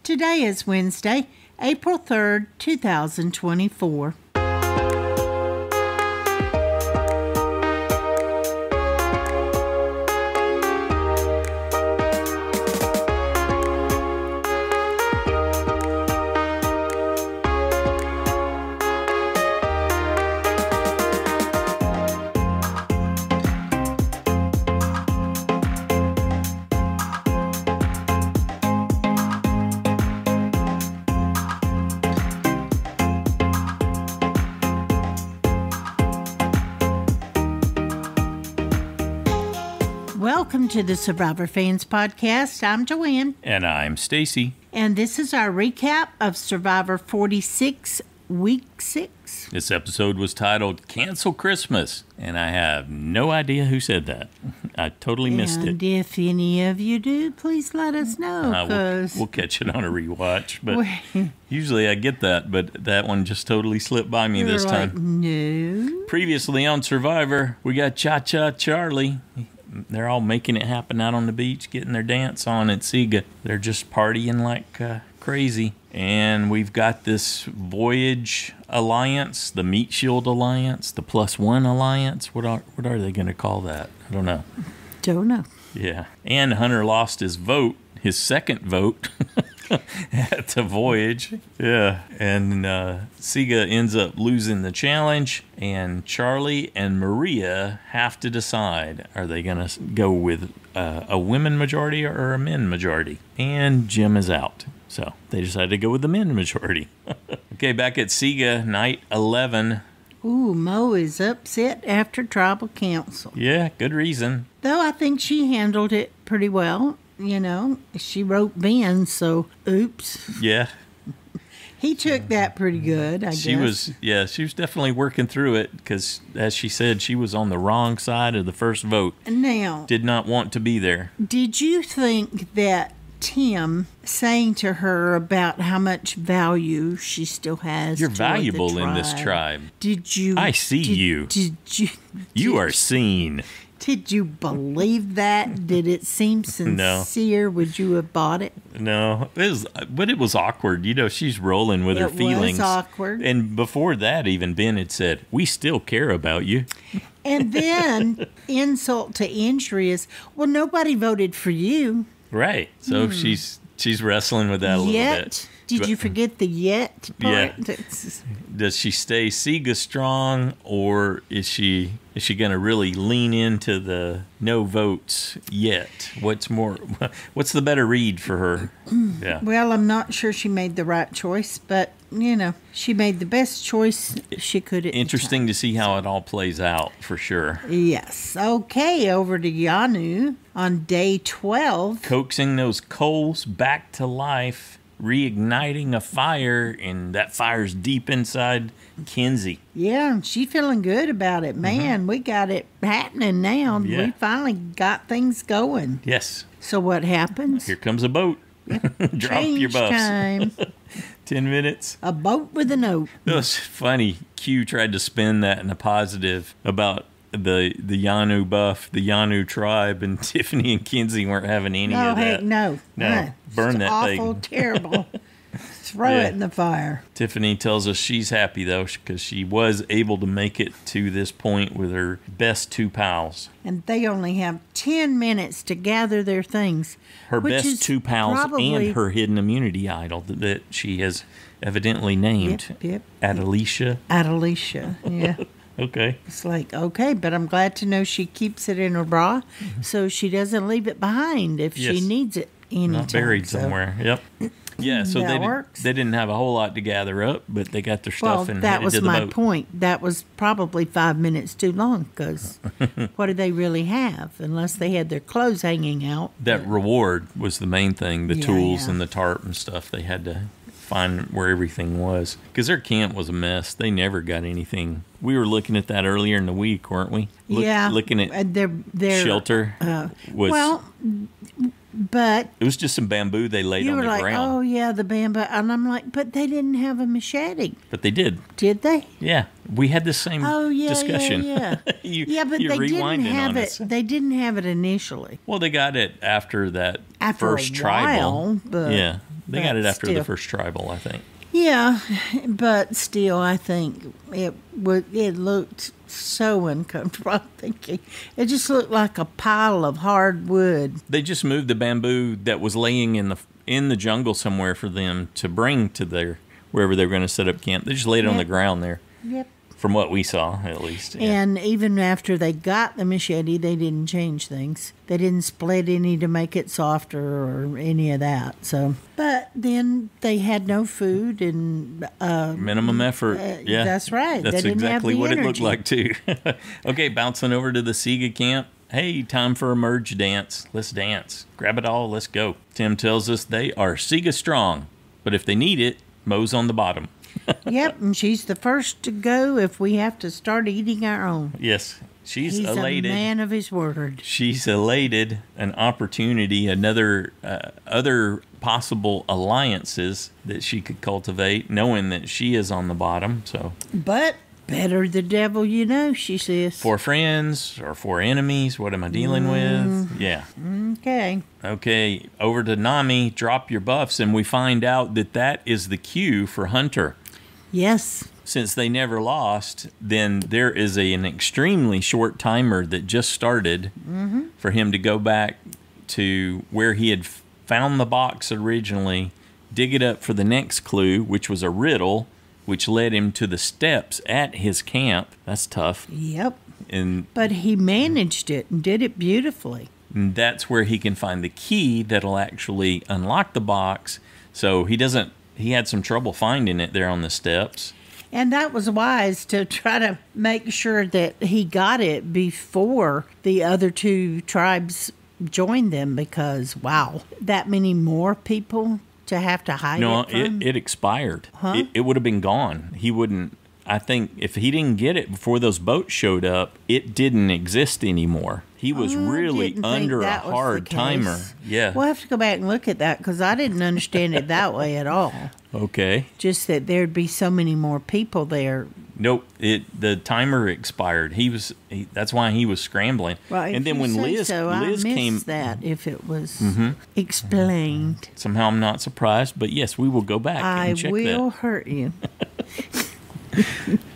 Today is Wednesday, April 3rd, 2024. Welcome to the Survivor Fans Podcast. I'm Joanne. And I'm Stacy. And this is our recap of Survivor 46, Week 6. This episode was titled Cancel Christmas, and I have no idea who said that. I totally missed it. And if any of you do, please let us know. We'll catch it on a rewatch, but usually I get that, but that one just totally slipped by me this time. No. Previously on Survivor, we got Cha-Cha Charlie. They're all making it happen out on the beach, getting their dance on at Sega. They're just partying like crazy. And we've got this Voyage Alliance, the Meat Shield Alliance, the +1 Alliance. What are they going to call that? I don't know. Don't know. Yeah. And Hunter lost his vote, his second vote at the Voyage. Yeah. And Sega ends up losing the challenge. And Charlie and Maria have to decide, are they going to go with a women majority or a men majority? And Jim is out. So they decided to go with the men majority. Okay, back at Sega, night 11. Ooh, Mo is upset after tribal council. Yeah, good reason. Though I think she handled it pretty well. You know, she wrote Ben, so oops. Yeah. He took that pretty good, I guess. She was definitely working through it because, as she said, she was on the wrong side of the first vote. Now, did not want to be there. Did you think that Tim saying to her about how much value she still has? You're valuable in this tribe. Did you? I see you. Did you? You are seen. Did you believe that? Did it seem sincere? No. Would you have bought it? No. But it was awkward. You know, she's rolling with her feelings. It was awkward. And before that, even Ben had said, "We still care about you." And then, insult to injury is, well, nobody voted for you. Right. So she's wrestling with that a little bit. Did you forget the yet part? Yeah. Does she stay Sega strong, or is she going to really lean into the no votes yet? What's the better read for her? Yeah. Well, I'm not sure she made the right choice, but you know, she made the best choice she could at Interesting to see how it all plays out, for sure. Yes. Okay, over to Yanu on day 12. Coaxing those coals back to life. Reigniting a fire, and that fire's deep inside Kenzie. Yeah, she's feeling good about it. Man, we got it happening now. Yeah. We finally got things going. Yes. So what happens? Here comes a boat. Drop your buffs. Time. 10 minutes. A boat with a note. It was funny. Q tried to spin that in a positive about the Yanu buff, the Yanu tribe, and Tiffany and Kenzie weren't having any of that. Heck no. No. Burn that thing. Awful, terrible. Throw it in the fire. Tiffany tells us she's happy, though, because she was able to make it to this point with her best two pals. And they only have 10 minutes to gather their things. Her best two pals and her hidden immunity idol that she has evidently named. Yep. Adelicia. Adelicia, yeah. Okay. It's like, okay, but I'm glad to know she keeps it in her bra so she doesn't leave it behind if she needs it anytime. Not buried somewhere. Yep. Yeah, so they didn't have a whole lot to gather up, but they got their stuff and headed to the boat. That was my point. That was probably 5 minutes too long because what do they really have unless they had their clothes hanging out? That reward was the main thing, the tools and the tarp and stuff. They had to find where everything was because their camp was a mess. They never got anything. We were looking at that earlier in the week, weren't we? Looking at their shelter. But it was just some bamboo they laid on the ground. Oh yeah, the bamboo, and I'm like, but they didn't have a machete. But they did. Did they? Yeah, we had the same discussion. Yeah. But they didn't have it. They didn't have it initially. Well, they got it after that first tribal. But They got it after the first tribal, I think. Yeah, but still, I think it looked so uncomfortable. I'm thinking it just looked like a pile of hard wood. They just moved the bamboo that was laying in the jungle somewhere for them to bring to wherever they were going to set up camp. They just laid it on the ground there. Yep. From what we saw, at least. Yeah. And even after they got the machete, they didn't change things. They didn't split any to make it softer or any of that. So, but then they had no food and minimum effort. Yeah, that's right. That's they didn't exactly have the what energy. it looked like too. Okay, bouncing over to the Siga camp. Hey, time for a merge dance. Let's dance. Grab it all. Let's go. Tim tells us they are Siga strong, but if they need it, Mo's on the bottom. Yep, and she's the first to go if we have to start eating our own. Yes, she's He's elated. a man of his word. She's elated. An opportunity, other possible alliances that she could cultivate, knowing that she is on the bottom. So, but better the devil you know, she says. For friends or for enemies, what am I dealing with? Yeah. Okay, over to Nami, drop your buffs, and we find out that is the cue for Hunter. Yes. Since they never lost, then there is an extremely short timer that just started for him to go back to where he had found the box originally, dig it up for the next clue, which was a riddle, which led him to the steps at his camp. That's tough. Yep. But he managed it and did it beautifully. And that's where he can find the key that'll actually unlock the box. So he had some trouble finding it there on the steps. And that was wise to try to make sure that he got it before the other two tribes joined them, because, wow, that many more people to have to hide it from? It expired. Huh? It would have been gone. He wouldn't. I think if he didn't get it before those boats showed up, it didn't exist anymore. He was really under a hard timer. Yeah. We'll have to go back and look at that, because I didn't understand it that way at all. Okay. Just that there'd be so many more people there. Nope. The timer expired. That's why he was scrambling. Right. And then when Liz came, that if it was explained. Somehow I'm not surprised, but yes, we will go back and check that. I will hurt you.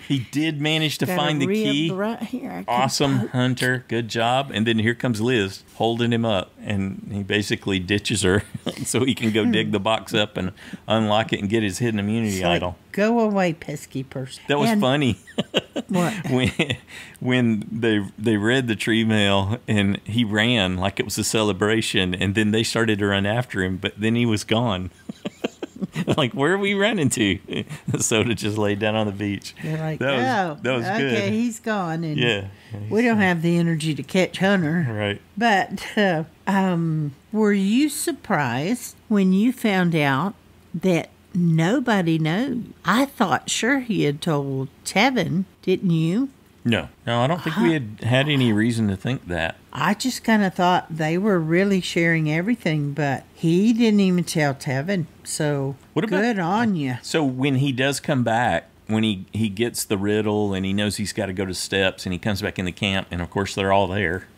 He did manage to find the key. Right here. Awesome, Hunter. Good job. And then here comes Liz holding him up, and he basically ditches her so he can go dig the box up and unlock it and get his hidden immunity idol. Go away, pesky person. That was funny. What? when they read the tree mail and he ran like it was a celebration, and then they started to run after him, but then he was gone. Like, where are we running to? Soda just laid down on the beach. They're like, that was good. Okay, he's gone. And yeah. We don't have the energy to catch Hunter. Right. But were you surprised when you found out that nobody knows? I thought sure he had told Tevin, didn't you? No, I don't think we had any reason to think that. I just kind of thought they were really sharing everything, but he didn't even tell Tevin. So good on you. So when he does come back, when he gets the riddle and he knows he's got to go to steps, and he comes back in the camp, and of course they're all there.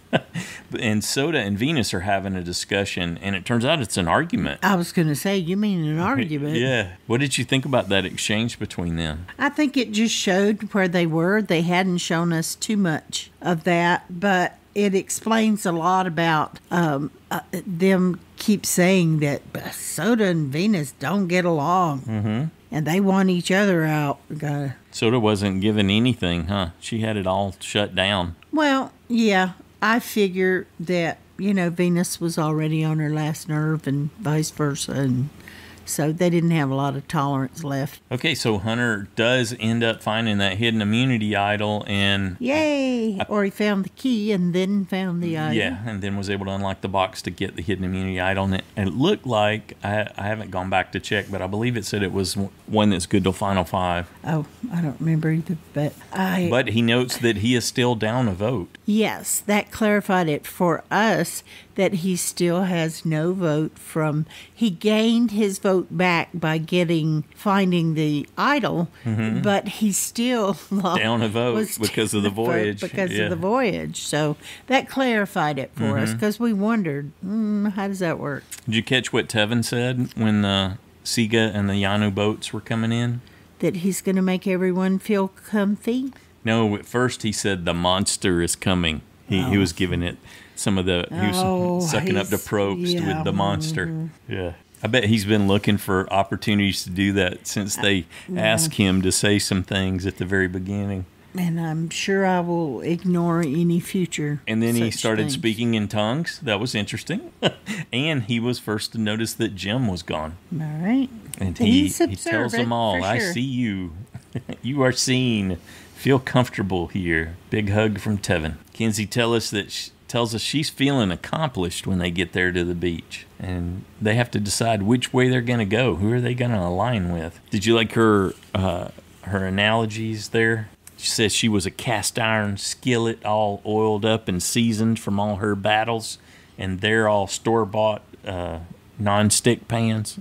And Soda and Venus are having a discussion, and it turns out it's an argument. I was going to say, you mean an argument? Yeah. What did you think about that exchange between them? I think it just showed where they were. They hadn't shown us too much of that, but it explains a lot about them keep saying that Soda and Venus don't get along. Mm-hmm. And they want each other out. Soda wasn't given anything, huh? She had it all shut down. Well, yeah. I figure that, Venus was already on her last nerve and vice versa, and so they didn't have a lot of tolerance left. Okay, so Hunter does end up finding that hidden immunity idol, and... Yay! Or he found the key and then found the idol. Yeah, and then was able to unlock the box to get the hidden immunity idol. And it looked like, I haven't gone back to check, but I believe it said it was one that's good till Final 5. Oh, I don't remember either, but But he notes that he is still down a vote. Yes, that clarified it for us, that he still has no vote from... He gained his vote back by finding the idol, but he still lost... Down a vote because of the voyage. Because of the voyage. So that clarified it for us, because we wondered, how does that work? Did you catch what Tevin said Siga and the Yanu boats were coming in? That he's going to make everyone feel comfy? No, at first he said the monster is coming. He was giving it some of the... He was sucking up the Probst with the monster. Yeah. I bet he's been looking for opportunities to do that since they asked him to say some things at the very beginning. And I'm sure I will ignore any future. And then he started things. speaking in tongues. That was interesting. And he was first to notice that Jim was gone. All right. And he tells them all, sure. I see you. You are seen. Feel comfortable here. Big hug from Tevin. Kenzie tells us she's feeling accomplished when they get there to the beach. And they have to decide which way they're going to go. Who are they going to align with? Did you like her analogies there? She says she was a cast iron skillet all oiled up and seasoned from all her battles. And they're all store-bought non-stick pans.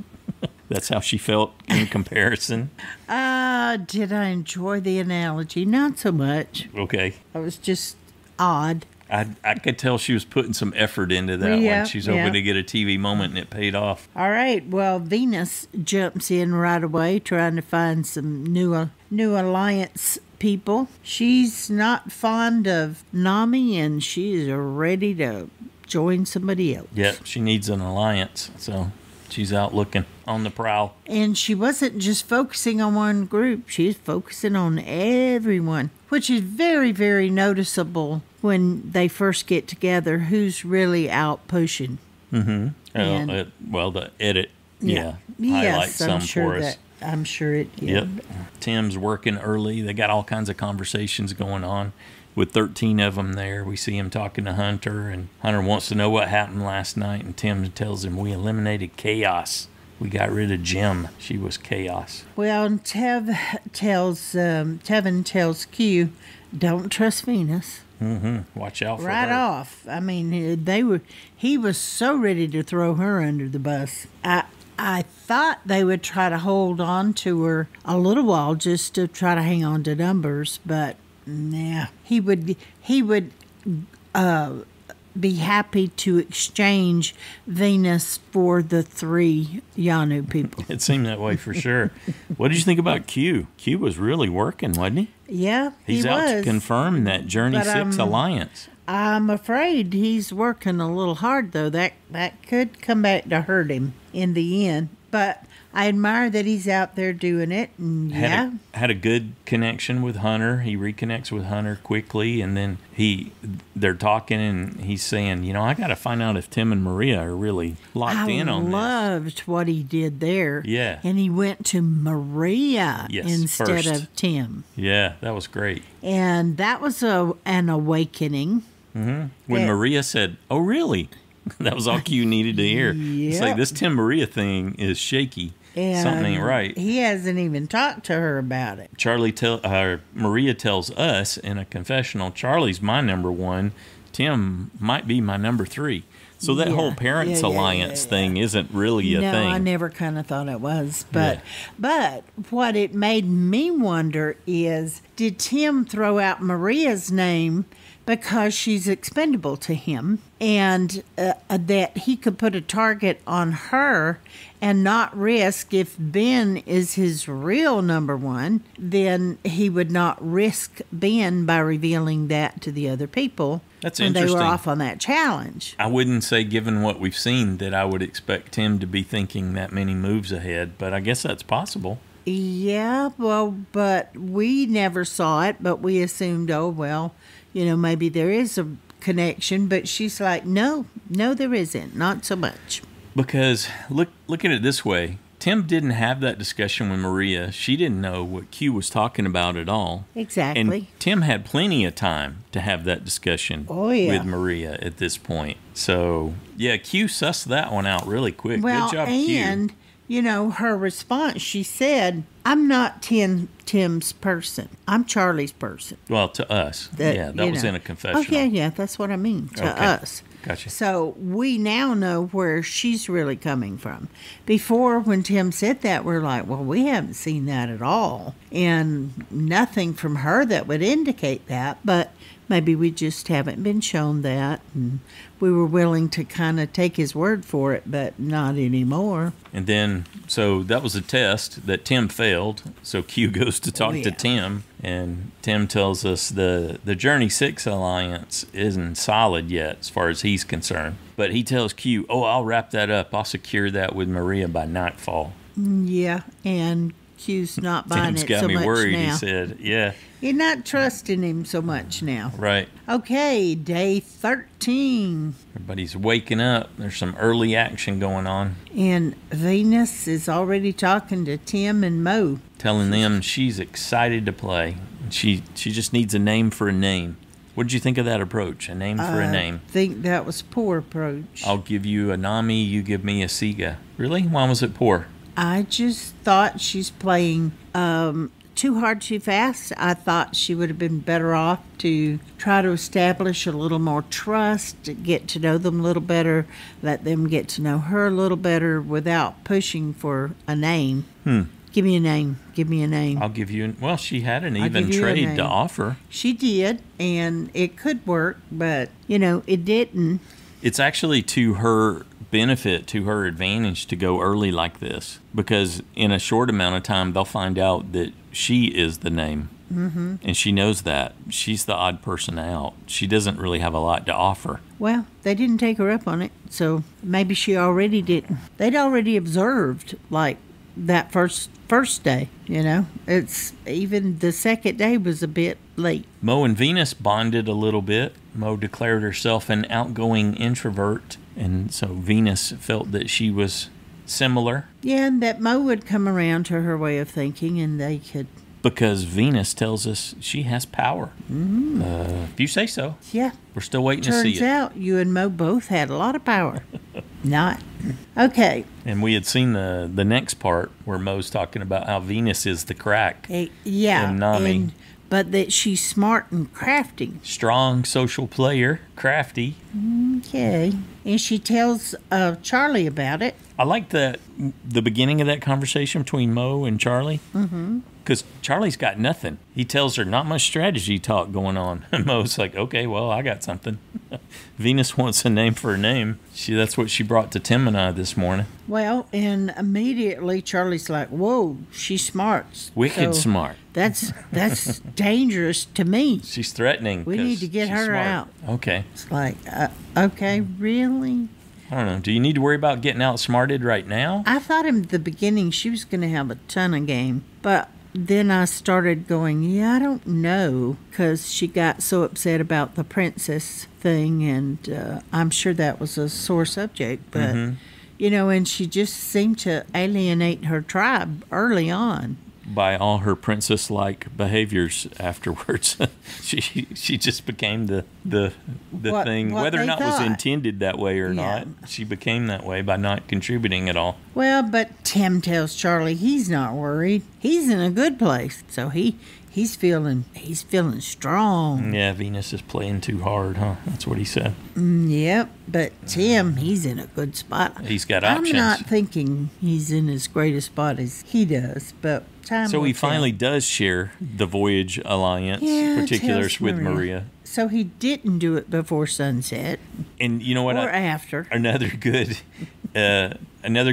That's how she felt in comparison. Did I enjoy the analogy? Not so much. Okay. It was just odd. I could tell she was putting some effort into that one. She's hoping to get a TV moment, and it paid off. All right. Well, Venus jumps in right away, trying to find some new alliance people. She's not fond of Nami, and she's ready to join somebody else. Yep, she needs an alliance, so she's out looking on the prowl. And she wasn't just focusing on one group. She's focusing on everyone, which is very, very noticeable when they first get together, who's really out pushing. Mm-hmm. The edit, highlights some for us. I'm sure it did. Yep. Tim's working early. They got all kinds of conversations going on. With 13 of them there, we see him talking to Hunter, and Hunter wants to know what happened last night, and Tim tells him, we eliminated chaos. We got rid of Jim. She was chaos. Well, Tevin tells Q, don't trust Venus. Mm-hmm. Watch out for her. Right off. I mean, he was so ready to throw her under the bus. I thought they would try to hold on to her a little while just to try to hang on to numbers, but nah. He would be happy to exchange Venus for the 3 Yanu people. It seemed that way for sure. What did you think about Q? Q was really working, wasn't he? Yeah, He's out to confirm that Journey 6 alliance. I'm afraid he's working a little hard, though. That could come back to hurt him in the end. But I admire that he's out there doing it. And had a good connection with Hunter. He reconnects with Hunter quickly, and then they're talking, and he's saying, I got to find out if Tim and Maria are really locked in on this. I loved what he did there. Yeah. And he went to Maria instead of Tim. Yeah, that was great. And that was an awakening. Mm-hmm. When Maria said, "Oh, really?" That was all Q needed to hear. It's like, this Tim Maria thing is shaky. And something ain't right. He hasn't even talked to her about it. Maria tells us in a confessional, Charlie's my number 1. Tim might be my number 3. So that whole parents alliance thing isn't really a thing. No, I never kind of thought it was. But what it made me wonder is, did Tim throw out Maria's name because she's expendable to him, and that he could put a target on her and not risk, if Ben is his real number 1, then he would not risk Ben by revealing that to the other people. That's when interesting. They were off on that challenge. I wouldn't say, given what we've seen, that I would expect Tim to be thinking that many moves ahead, but I guess that's possible. Yeah, well, but we never saw it, but we assumed, maybe there is a connection, but she's like, no, there isn't. Not so much. Because look at it this way. Tim didn't have that discussion with Maria. She didn't know what Q was talking about at all. Exactly. And Tim had plenty of time to have that discussion with Maria at this point. So, Q sussed that one out really quick. Good job, Q. And, her response, she said, I'm not Tim's person. I'm Charlie's person. Well, to us. That was in a confessional. Oh, yeah, that's what I mean, to us. Gotcha. So we now know where she's really coming from. Before, when Tim said that, we're like, well, we haven't seen that at all. And nothing from her that would indicate that. But maybe we just haven't been shown that. And we were willing to kind of take his word for it, but not anymore. And then, so that was a test that Tim failed. So Q goes to talk to Tim, and Tim tells us the Journey 6 alliance isn't solid yet as far as he's concerned. But he tells Q, I'll wrap that up. I'll secure that with Maria by nightfall. Yeah, and Q's not buying Tim's it got so me much worried, now. he said. Yeah. You're not trusting him so much now. Right. Okay, day 13. Everybody's waking up. There's some early action going on. And Venus is already talking to Tim and Mo. Telling them she's excited to play. She just needs a name for a name. What did you think of that approach? A name for a name? I think that was poor approach. I'll give you a Nami, you give me a Siga. Really? Why was it poor? I just thought she's playing too hard, too fast. I thought she would have been better off to try to establish a little more trust, get to know them a little better, let them get to know her a little better without pushing for a name. Give me a name. Give me a name. I'll give you... Well, she had an even trade to offer. She did, and it could work, but, it didn't. It's actually to her benefit, to her advantage to go early like this, because in a short amount of time, they'll find out that she is the name. Mm-hmm. And she knows that. She's the odd person out. She doesn't really have a lot to offer. Well, they didn't take her up on it, so maybe she already didn't. They'd already observed, that first day, It's even the second day was a bit late. Mo and Venus bonded a little bit. Mo declared herself an outgoing introvert, and so Venus felt that she was similar. Yeah, and that Mo would come around to her way of thinking, and they could... Because Venus tells us she has power. Mm-hmm. If you say so. Yeah. We're still waiting to see it. Turns out you and Mo both had a lot of power. Not. Okay. And we had seen the next part where Mo's talking about how Venus is the crack. Yeah. And Nami. But that she's smart and crafty. Strong social player, crafty. Okay. And she tells Charlie about it. I like the beginning of that conversation between Mo and Charlie. Mm-hmm. Because Charlie's got nothing. He tells her not much strategy talk going on. And Mo's like, okay, well, I got something. Venus wants a name for a name. That's what she brought to Tim and I this morning. Well, and immediately Charlie's like, whoa, she's smart. Wicked smart. That's dangerous to me. She's threatening. We need to get her smart. out. Okay. It's like, okay, really? I don't know. Do you need to worry about getting outsmarted right now? I thought in the beginning she was going to have a ton of game, but then I started going, I don't know, because she got so upset about the princess thing, and I'm sure that was a sore subject, but, and she just seemed to alienate her tribe early on. By all her princess-like behaviors afterwards. she just became the thing. Whether or not it was intended that way or not, she became that way by not contributing at all. Well, but Tim tells Charlie he's not worried. He's in a good place. So he's feeling strong. Yeah, Venus is playing too hard, huh? That's what he said. Yep, but Tim, he's in a good spot. He's got options. I'm not thinking he's in as great a spot as he does, but time so will he tell. finally does share the Voyage Alliance particulars with Maria. So he didn't do it before sunset. And you know what? Or after. Another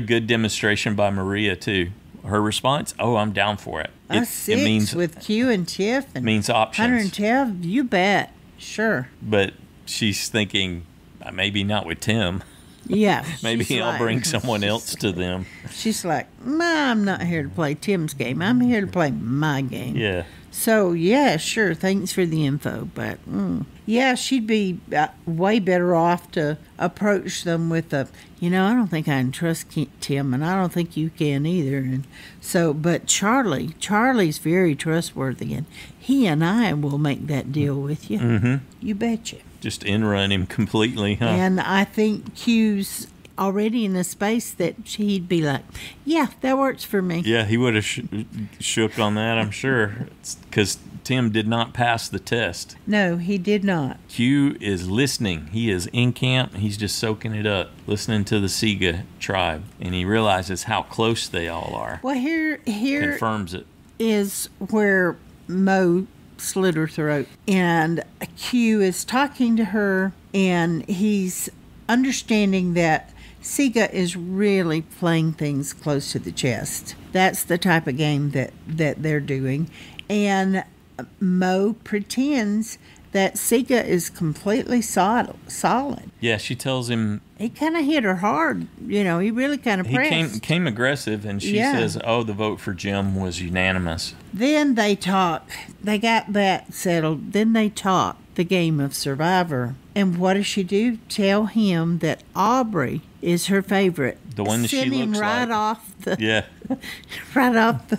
good demonstration by Maria, too. Her response, I'm down for it. It means with Q and Tiff. And means options. Hunter and Tev, you bet. Sure. But she's thinking, maybe not with Tim. Yeah. Maybe I'll bring someone else to them. She's like, I'm not here to play Tim's game. I'm here to play my game. Yeah. So, yeah, sure. Thanks for the info. But, yeah, she'd be way better off to approach them with I don't think I can trust Tim, and I don't think you can either. And so, but Charlie's very trustworthy, and he and I will make that deal with you. Mm-hmm. You betcha. Just in-run him completely, huh? And I think Q's already in a space that he'd be like, yeah, that works for me. Yeah, he would have shook on that, I'm sure, because Tim did not pass the test. No, he did not. Q is listening. He is in camp. He's just soaking it up, listening to the Siga tribe, and he realizes how close they all are. Well, here confirms it. Is where Mo slit her throat. And Q is talking to her, and he's understanding that Siga is really playing things close to the chest. That's the type of game that they're doing. And Mo pretends that Siga is completely solid. Yeah, she tells him... He kind of hit her hard. He really kind of pressed. He came aggressive, and she says, oh, the vote for Jim was unanimous. Then they talk. They got that settled. Then they talk the game of Survivor. And what does she do? Tell him that Aubrey is her favorite. The one that she looks him right like. off the... Yeah. right off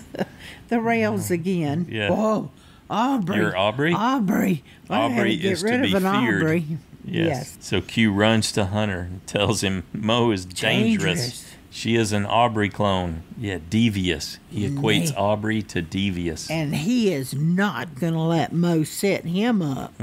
the rails again. Yeah. Whoa. Aubrey. You're Aubrey? Aubrey. Aubrey is to be feared. Aubrey. Yes. So Q runs to Hunter and tells him Mo is dangerous. She is an Aubrey clone. Yeah, devious. He equates Aubrey to devious. And he is not going to let Mo set him up.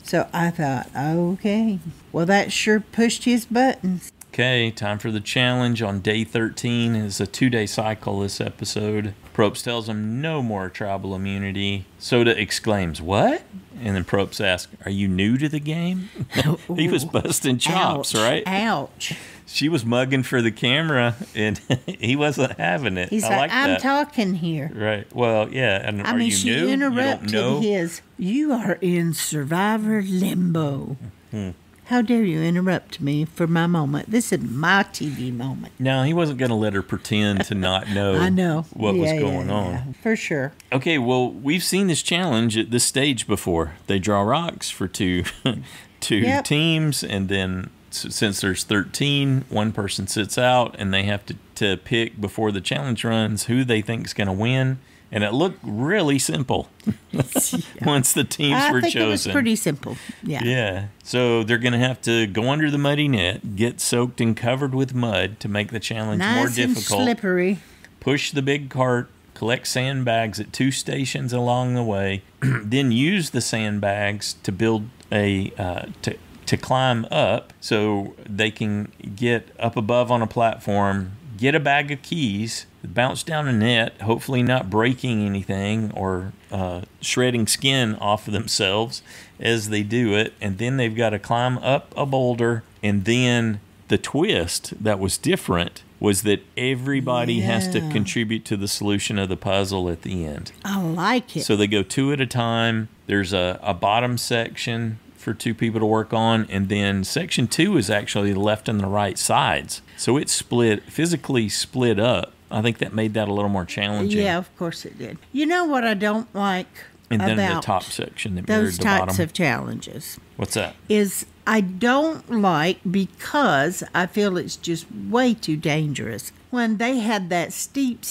So I thought, okay. Well, that sure pushed his buttons. Okay, time for the challenge on day 13. It's a 2-day cycle this episode. Probst tells him no more tribal immunity. Soda exclaims, what? And then Probst asks, are you new to the game? He was busting chops, right? Ouch. She was mugging for the camera, and he wasn't having it. He's like I'm that. talking here. Right. Well, yeah. And I are mean, you she new? interrupted his, you are in Survivor limbo. How dare you interrupt me for my moment? This is my TV moment. No, he wasn't going to let her pretend to not know, I know. what was going on. Yeah, for sure. Okay, well, we've seen this challenge at this stage before. They draw rocks for two teams, and then since there's 13, one person sits out, and they have to pick before the challenge runs who they think is going to win. And it looked really simple once the teams were chosen. I think it was pretty simple. Yeah. Yeah. So they're going to have to go under the muddy net, get soaked and covered with mud to make the challenge more difficult. Nice and slippery. Push the big cart, collect sandbags at 2 stations along the way, then use the sandbags to build to climb up so they can get up above on a platform, get a bag of keys, bounce down a net, hopefully not breaking anything or shredding skin off of themselves as they do it. And then they've got to climb up a boulder. And then the twist that was different was that everybody has to contribute to the solution of the puzzle at the end. I like it. So they go 2 at a time. There's a bottom section for 2 people to work on, and then section 2 is actually the left and the right sides. So it's physically split up. I think that made that a little more challenging. Yeah, of course it did. You know what I don't like and then about the top section that mirrored those the bottom. types of challenges. What's that? Is I don't like, because I feel it's just way too dangerous, when they had that steep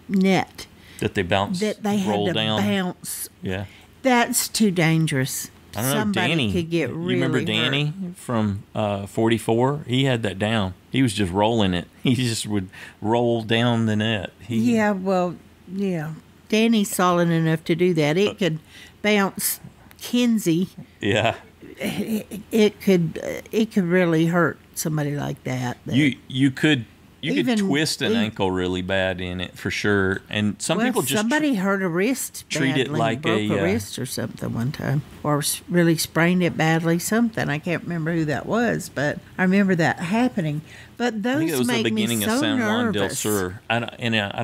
net that they bounced, that they had to down. Bounce. Yeah, that's too dangerous. I don't know. Somebody Danny could get really You remember Danny hurt. from 44? He had that down. He was just rolling it. He just would roll down the net. Yeah. Danny's solid enough to do that. It could bounce Kenzie. Yeah. It could really hurt somebody like that. You could twist an ankle really bad in it for sure, and some people just somebody hurt a wrist treat badly, it like broke a wrist or something one time, or really sprained it badly. Something I can't remember who that was, but I remember that happening. But those I think it was make the beginning me so of San Juan del nervous. Sur. I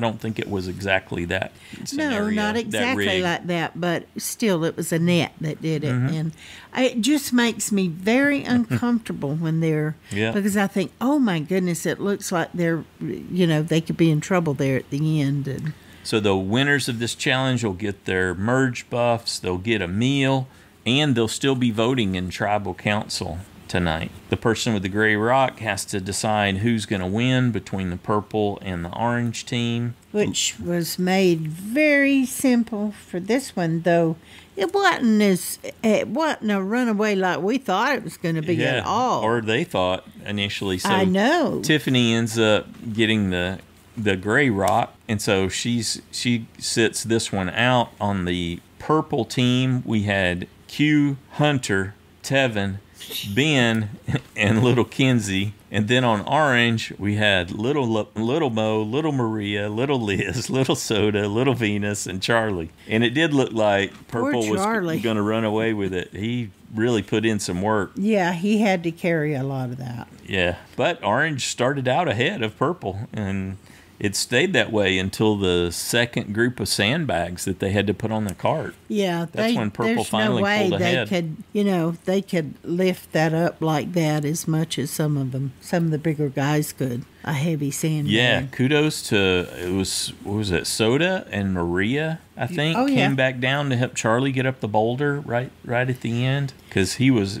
don't think it was exactly that scenario. No, not exactly like that, but still, it was a net that did it, and it just makes me very uncomfortable when they're because I think, oh my goodness, it looks like they're, they could be in trouble there at the end. And so the winners of this challenge will get their merge buffs, they'll get a meal, and they'll still be voting in tribal council tonight. The person with the gray rock has to decide who's going to win between the purple and the orange team. Which was made very simple for this one, though. It wasn't a runaway like we thought it was going to be at all. Or they thought initially. So I know. Tiffany ends up getting the gray rock, and so she sits this one out. On the purple team, we had Q, Hunter, Tevin, Ben, and little Kenzie. And then on orange, we had little Mo, little Maria, little Liz, little Soda, little Venus, and Charlie. And it did look like purple was going to run away with it. He really put in some work. Yeah, he had to carry a lot of that. Yeah, but orange started out ahead of purple, and it stayed that way until the second group of sandbags that they had to put on the cart. Yeah, that's when purple finally pulled ahead. They could lift that up like that as much as some of the bigger guys could. A heavy sandbag. Yeah, kudos to what was it, Soda and Maria, I think, came back down to help Charlie get up the boulder right at the end because he was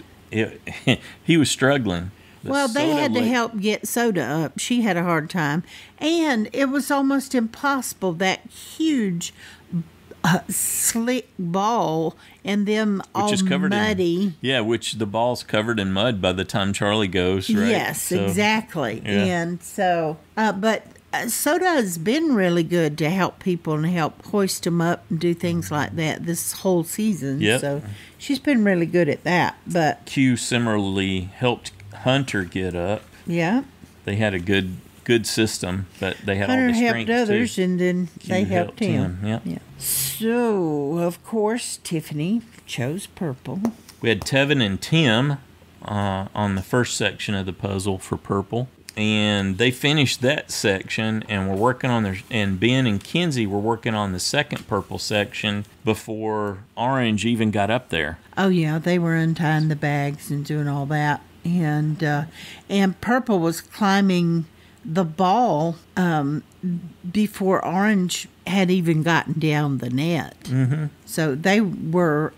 struggling. Well, they had to help get Soda up. She had a hard time. And it was almost impossible, that huge, slick ball and them all muddy. Which the ball's covered in mud by the time Charlie goes, right? Yes, exactly. Yeah. And so, but Soda has been really good to help people and help hoist them up and do things like that this whole season. Yep. So she's been really good at that. But Q similarly helped Hunter get up. Yeah. They had a good system, but they had Hunter all the strength helped others, too. and then they helped him. Yeah. So, of course, Tiffany chose purple. We had Tevin and Tim on the first section of the puzzle for purple, and they finished that section and were working on and Ben and Kenzie were working on the second purple section before orange even got up there. Oh yeah, they were untying the bags and doing all that. And purple was climbing the ball before orange had even gotten down the net. Mm-hmm. So they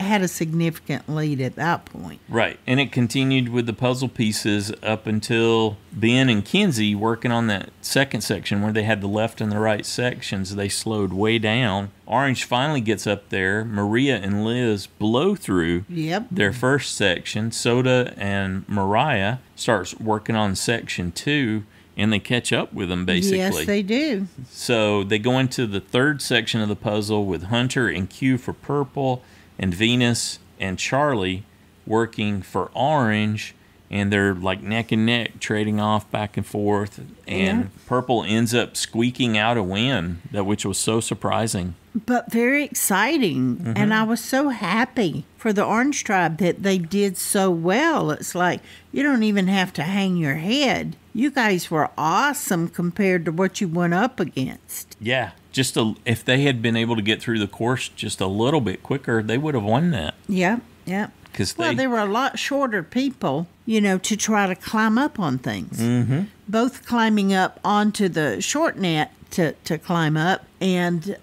had a significant lead at that point. Right, and it continued with the puzzle pieces up until Ben and Kenzie working on that second section where they had the left and the right sections. They slowed way down. Orange finally gets up there. Maria and Liz blow through their first section. Soda and Mariah starts working on section 2. And they catch up with them, basically. Yes, they do. So they go into the third section of the puzzle with Hunter and Q for purple and Venus and Charlie working for orange. And they're like neck and neck, trading off back and forth. And purple ends up squeaking out a win, which was so surprising. But very exciting. Mm-hmm. And I was so happy for the Orange Tribe that they did so well. It's like, you don't even have to hang your head. You guys were awesome compared to what you went up against. Yeah. If they had been able to get through the course just a little bit quicker, they would have won that. Yeah, yeah. They were a lot shorter people, to try to climb up on things. Mm-hmm. Both climbing up onto the short net to climb up and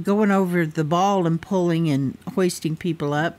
going over the ball and pulling and hoisting people up.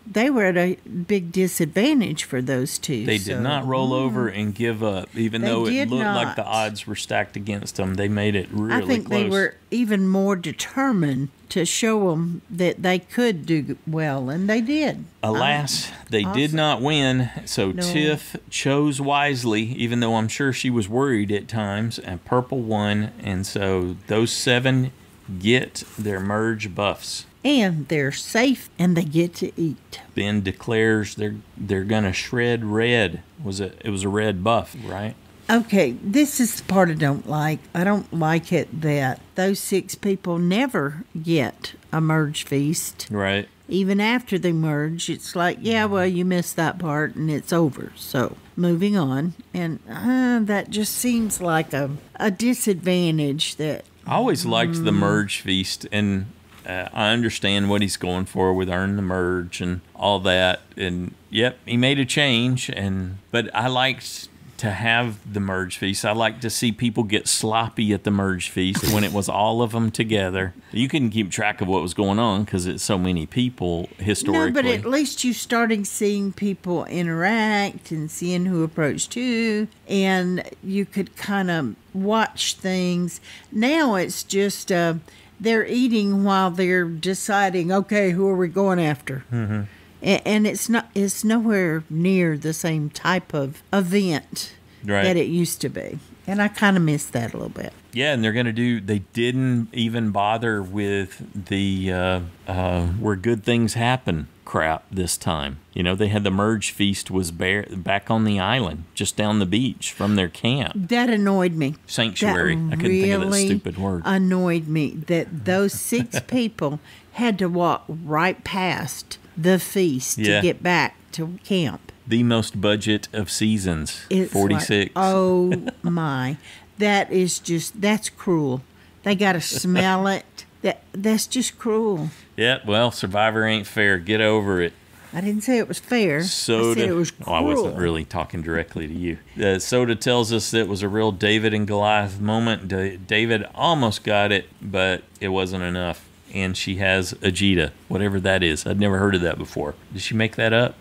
They were at a big disadvantage for those two. They did not roll over and give up, even though it looked like the odds were stacked against them. They made it really close. I think they were even more determined to show them that they could do well, and they did. Alas, they did not win, so Tiff chose wisely, even though I'm sure she was worried at times, and purple won, and so those 7 get their merge buffs. And they're safe, and they get to eat. Ben declares they're gonna shred red. It was a red buff, right? Okay, this is the part I don't like. I don't like it that those 6 people never get a merge feast. Right. Even after they merge, it's like, you missed that part and it's over. So, moving on. And that just seems like a disadvantage that... I always liked the merge feast, and I understand what he's going for with earn the merge and all that. And, he made a change, but I liked to have the merge feast. I like to see people get sloppy at the merge feast when it was all of them together. You couldn't keep track of what was going on because it's so many people historically. No, but at least you started seeing people interact and seeing who approached who, and you could kind of watch things. Now it's just they're eating while they're deciding, okay, who are we going after? Mm-hmm. And it's nowhere near the same type of event that it used to be. And I kind of miss that a little bit. Yeah, and they didn't even bother with the where good things happen crap this time. You know, they had the merge feast was back on the island, just down the beach from their camp. That annoyed me. Sanctuary. I couldn't think of that stupid word. Annoyed me that those 6 people had to walk right past the feast to get back to camp. The most budget of seasons. It's 46. Like, oh my. That's cruel. They got to smell it. That's just cruel. Yeah, well, Survivor ain't fair. Get over it. I didn't say it was fair. Soda. I said it was cruel. Oh, I wasn't really talking directly to you. Soda tells us that it was a real David and Goliath moment. David almost got it, but it wasn't enough. And she has Ajita, whatever that is. I'd never heard of that before. Did she make that up?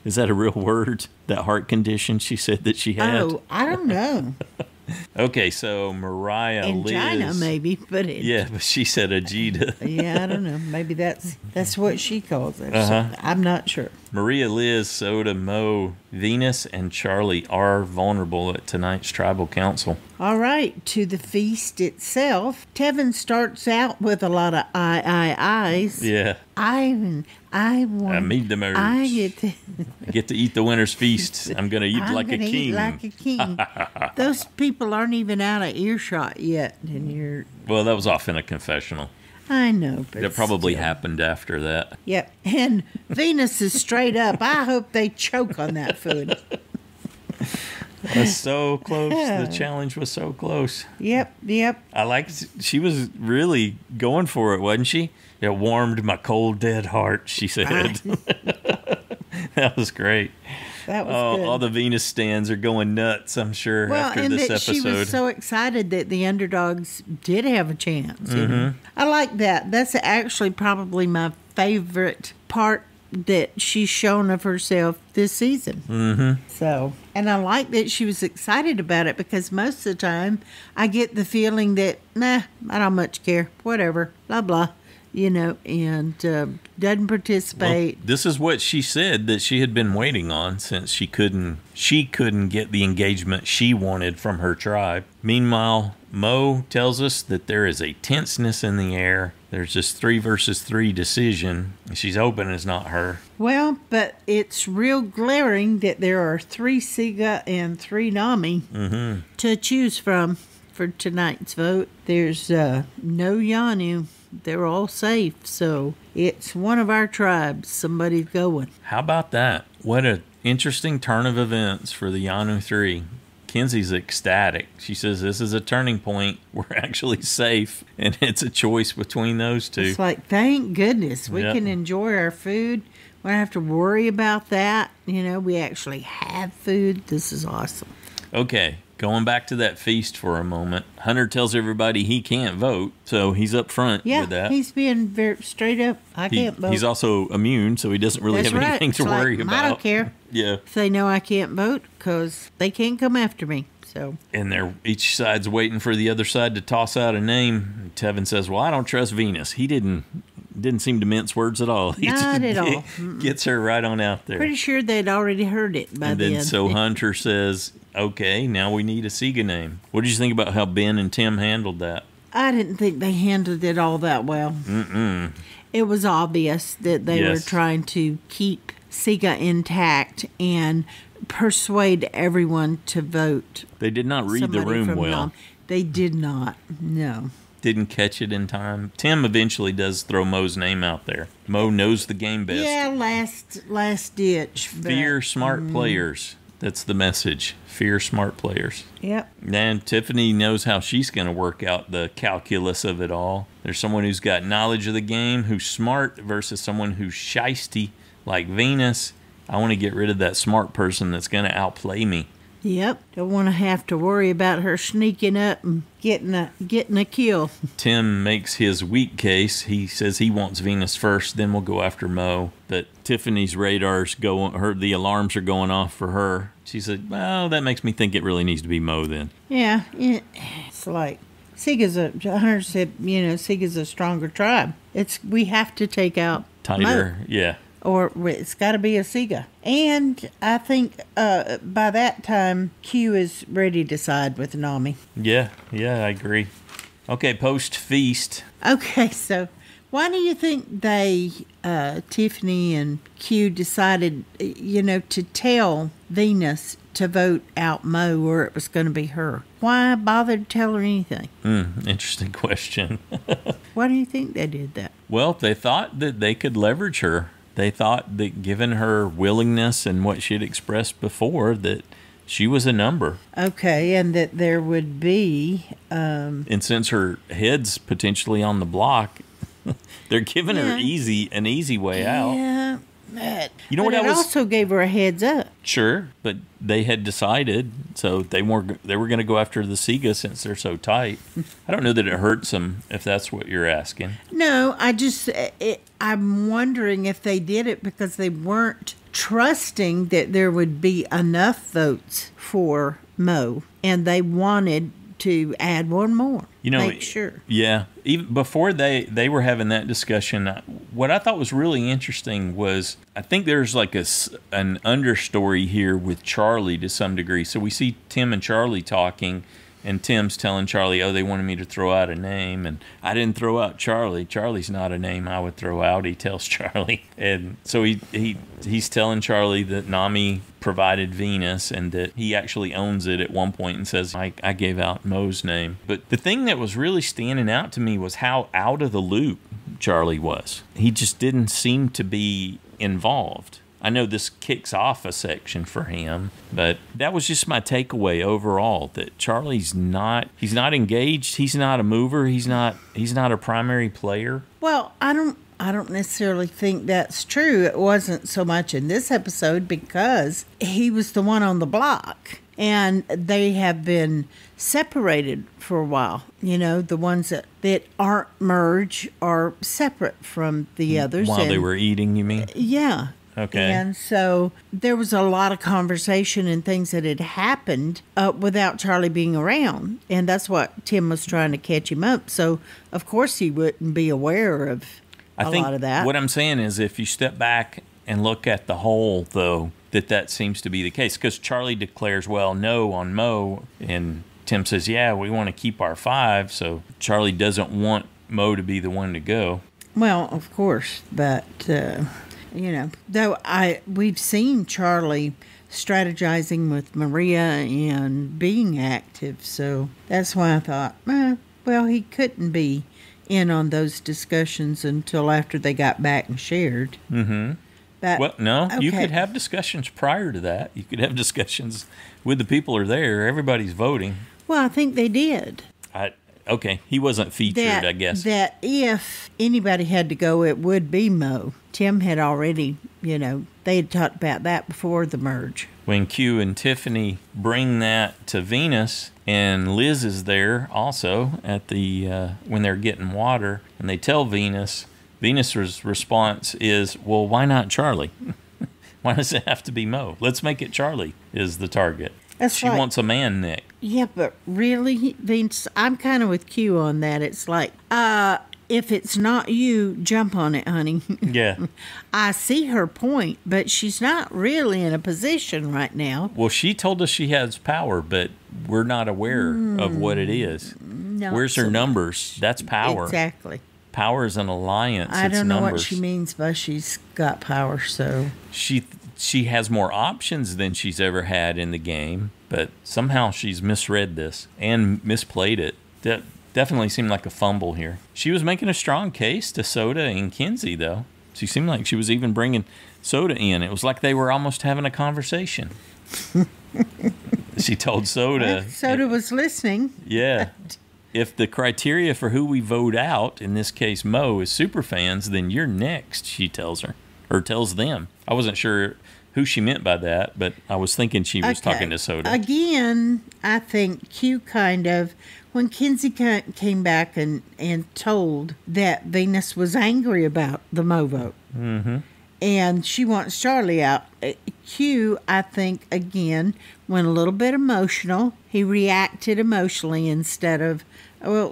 Is that a real word? That heart condition she said that she had? Oh, I don't know. Okay, so Mariah Angina, Liz. maybe, but but she said Ajita. Yeah, I don't know. Maybe that's what she calls it. So I'm not sure. Maria, Liz, Soda, Mo, Venus, and Charlie are vulnerable at tonight's tribal council. All right, to the feast itself. Tevin starts out with a lot of eyes. Yeah. I made the merge. I get to eat the winter's feast. I'm going to eat like a king. Eat like a king. Those people aren't even out of earshot yet, and you're. Well, that was off in a confessional. I know, but it probably still happened after that. Yep, and Venus is straight up. I hope they choke on that food. That's so close. The challenge was so close. Yep. I liked. She was really going for it, wasn't she? It warmed my cold, dead heart, she said. That was great. That was good. All the Venus stands are going nuts, I'm sure, after this episode. She was so excited that the underdogs did have a chance. You know? I like that. That's actually probably my favorite part that she's shown of herself this season. So, and I like that she was excited about it, because most of the time I get the feeling that, I don't much care, whatever, blah, blah. You know, and doesn't participate. Well, this is what she said that she had been waiting on since she couldn't get the engagement she wanted from her tribe. Meanwhile, Mo tells us that there is a tenseness in the air. There's this 3 versus 3 decision. She's hoping it's not her. Well, but it's real glaring that there are 3 Siga and 3 Nami to choose from for tonight's vote. There's no Yanu. They're all safe, so it's one of our tribes. Somebody's going. How about that? What an interesting turn of events for the Yanu 3. Kenzie's ecstatic. She says this is a turning point. We're actually safe, and it's a choice between those 2. It's like, thank goodness. We can enjoy our food. We don't have to worry about that. You know, we actually have food. This is awesome. Okay. Going back to that feast for a moment, Hunter tells everybody he can't vote, so he's up front with that. Yeah, he's being very straight up. I can't vote. He's also immune, so he doesn't really have anything to worry about. I don't care. Yeah. If they know I can't vote, because they can't come after me. So. And each side's waiting for the other side to toss out a name. Tevin says, well, I don't trust Venus. He didn't seem to mince words at all. He Not at all. Gets her right on out there. Pretty sure they'd already heard it by then. And then so Hunter says, okay, now we need a Siga name. What did you think about how Ben and Tim handled that? I didn't think they handled it all that well. It was obvious that they were trying to keep Siga intact and persuade everyone to vote. They did not read the room well. They did not, no. Didn't catch it in time. Tim eventually does throw Mo's name out there. Mo knows the game best. Yeah, last ditch. Fear smart players. That's the message. Fear smart players. Yep. And Tiffany knows how she's going to work out the calculus of it all. There's someone who's got knowledge of the game, who's smart, versus someone who's shiesty, like Venus. I want to get rid of that smart person that's going to outplay me. Yep. Don't want to have to worry about her sneaking up and getting a kill. Tim makes his weak case. He says he wants Venus first, then we'll go after Mo. But Tiffany's the alarms are going off for her. She said, well, that makes me think it really needs to be Mo then. Yeah. It's like, Hunter said, Siga's a stronger tribe. We have to take out tighter, Mo. Yeah. Or it's got to be a Siga. And I think by that time, Q is ready to side with Nami. Yeah, I agree. Okay, post-feast. Okay, so Why do you think they, Tiffany and Q, decided, to tell Venus to vote out Mo, or it was going to be her? Why bother to tell her anything? Interesting question. Why do you think they did that? Well, they thought that they could leverage her. They thought that given her willingness and what she had expressed before, that she was a number. Okay, and that there would be... and since her head's potentially on the block, they're giving her an easy way out. Yeah. You know what? It also gave her a heads up. Sure, but they had decided, so they were going to go after the Sega since they're so tight. I don't know that it hurts them, if that's what you're asking. No, I'm wondering if they did it because they weren't trusting that there would be enough votes for Mo, and they wanted to add one more. Make sure. Yeah. Even before they were having that discussion, what I thought was really interesting was I think there's like an understory here with Charlie to some degree. So we see Tim and Charlie talking, and Tim's telling Charlie, they wanted me to throw out a name, and I didn't throw out Charlie. Charlie's not a name I would throw out, he tells Charlie. And so he's telling Charlie that Nami provided Venus and that he actually owns it at one point and says, I gave out Mo's name. But the thing that was really standing out to me was how out of the loop Charlie was. He just didn't seem to be involved. I know this kicks off a section for him, but that was just my takeaway overall, that Charlie's he's not engaged, he's not a mover, he's not a primary player. Well, I don't necessarily think that's true. It wasn't so much in this episode because he was the one on the block. And they have been separated for a while. The ones that aren't merged are separate from the others. While they were eating, you mean? Yeah. Okay. And so there was a lot of conversation and things that had happened without Charlie being around. And that's what Tim was trying to catch him up. So, of course, he wouldn't be aware of a lot of that. What I'm saying is if you step back and look at the whole, though, that seems to be the case. Because Charlie declares, no on Mo. And Tim says, we want to keep our 5. So Charlie doesn't want Mo to be the one to go. Well, of course. But... though we've seen Charlie strategizing with Maria and being active, so that's why I thought, he couldn't be in on those discussions until after they got back and shared. Mm-hmm. But, you could have discussions prior to that. You could have discussions with the people who are there. Everybody's voting. Well, I think they did. Okay, he wasn't featured, I guess. That if anybody had to go, it would be Mo. Tim had already, they had talked about that before the merge. When Q and Tiffany bring that to Venus, and Liz is there also at the when they're getting water, and they tell Venus's response is, well, why not Charlie? Why does it have to be Mo? Let's make it Charlie is the target. She wants a man, Nick. Yeah, but really, Vince, I'm kind of with Q on that. It's like, if it's not you, jump on it, honey. Yeah. I see her point, but she's not really in a position right now. Well, she told us she has power, but we're not aware of what it is. No, where's her numbers? That's power. Exactly. Power is an alliance. I don't know numbers. what she means by she's got power, so... She has more options than she's ever had in the game, but somehow she's misread this and misplayed it. That definitely seemed like a fumble here. She was making a strong case to Soda and Kenzie, though. She seemed like she was even bringing Soda in. It was like they were almost having a conversation. She told Soda... Soda was listening. Yeah. If the criteria for who we vote out, in this case Mo, is superfans, then you're next, she tells her. Or tells them. I wasn't sure who she meant by that, but I was thinking she was talking to Soda. Again, I think Q when Kenzie came back and told that Venus was angry about the Mo vote. Mm-hmm. And she wants Charlie out. Q, I think, again, went a little bit emotional. He reacted emotionally instead of,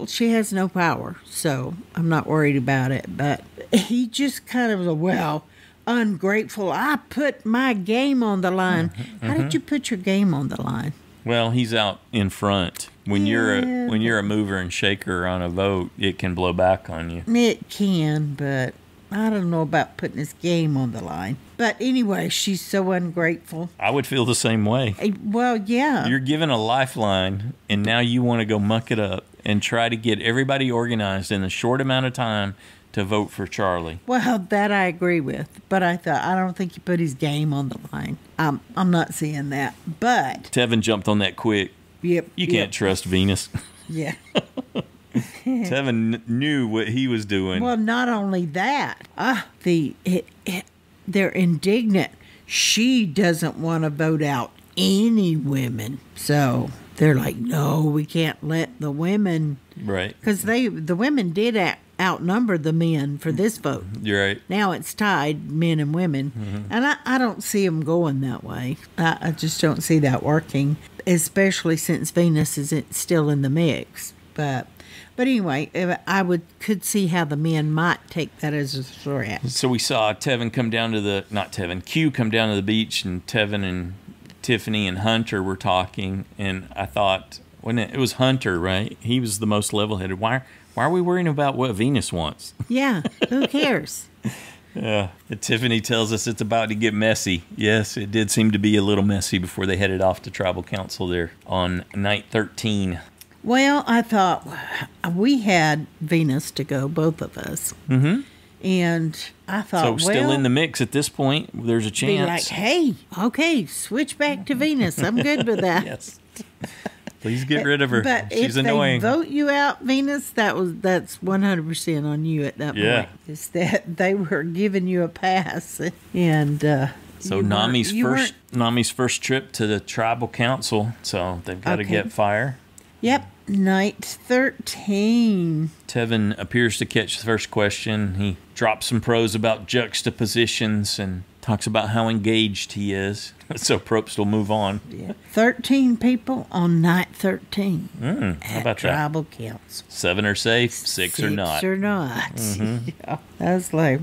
she has no power, so I'm not worried about it. But he just kind of, ungrateful. I put my game on the line. Mm-hmm. How did you put your game on the line? Well, he's out in front When you're a mover and shaker on a vote, it can blow back on you. It can, but I don't know about putting his game on the line. But anyway, she's so ungrateful. I would feel the same way. Well, yeah. You're given a lifeline, and now you want to go muck it up and try to get everybody organized in a short amount of time to vote for Charlie. Well, that I agree with. But I don't think he put his game on the line. I'm not seeing that. But Tevin jumped on that quick. Yep. You can't trust Venus. Yeah. Tevin knew what he was doing. Well, not only that, they're indignant. She doesn't want to vote out any women. So they're like, no, we can't let the women. Right. Because the women did outnumber the men for this vote. You're right. Now it's tied, men and women. Mm-hmm. And I don't see them going that way. I just don't see that working, especially since Venus is still in the mix. But anyway, I could see how the men might take that as a threat. So we saw Q come down to the beach, and Tevin and Tiffany and Hunter were talking, and I thought, it was Hunter, right? He was the most level-headed. Why are we worrying about what Venus wants? Yeah, who cares? Yeah. Tiffany tells us it's about to get messy. Yes, it did seem to be a little messy before they headed off to Tribal Council there on night 13. Well, I thought we had Venus to go, both of us. Mm-hmm. And I thought, still in the mix at this point. There's a chance. Be like, hey, okay, switch back to Venus. I'm good with that. Yes. Please get rid of her. But She's if annoying. They vote you out, Venus, that's 100% on you at that point. It's that they were giving you a pass, and so Nami's first trip to the Tribal Council. So they've got to get fire. Yep. Night 13. Tevin appears to catch the first question. He drops some prose about juxtapositions and talks about how engaged he is. So Probst will move on. Yeah. 13 people on night 13. How about Tribal that? Council. 7 are safe, 6 are not. 6 are not. Mm-hmm. Yeah. I was like,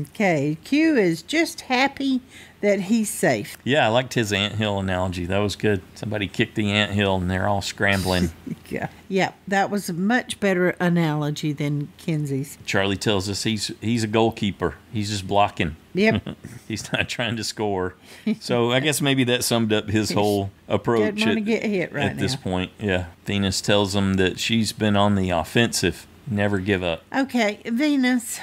okay. Q is just happy that he's safe. Yeah, I liked his anthill analogy. That was good. Somebody kicked the anthill and they're all scrambling. Yeah, that was a much better analogy than Kenzie's. Charlie tells us he's a goalkeeper. He's just blocking. Yep. He's not trying to score. So I guess maybe that summed up his whole approach Didn't want to get hit right at this point. Yeah. Venus tells him that she's been on the offensive. Never give up. Okay, Venus.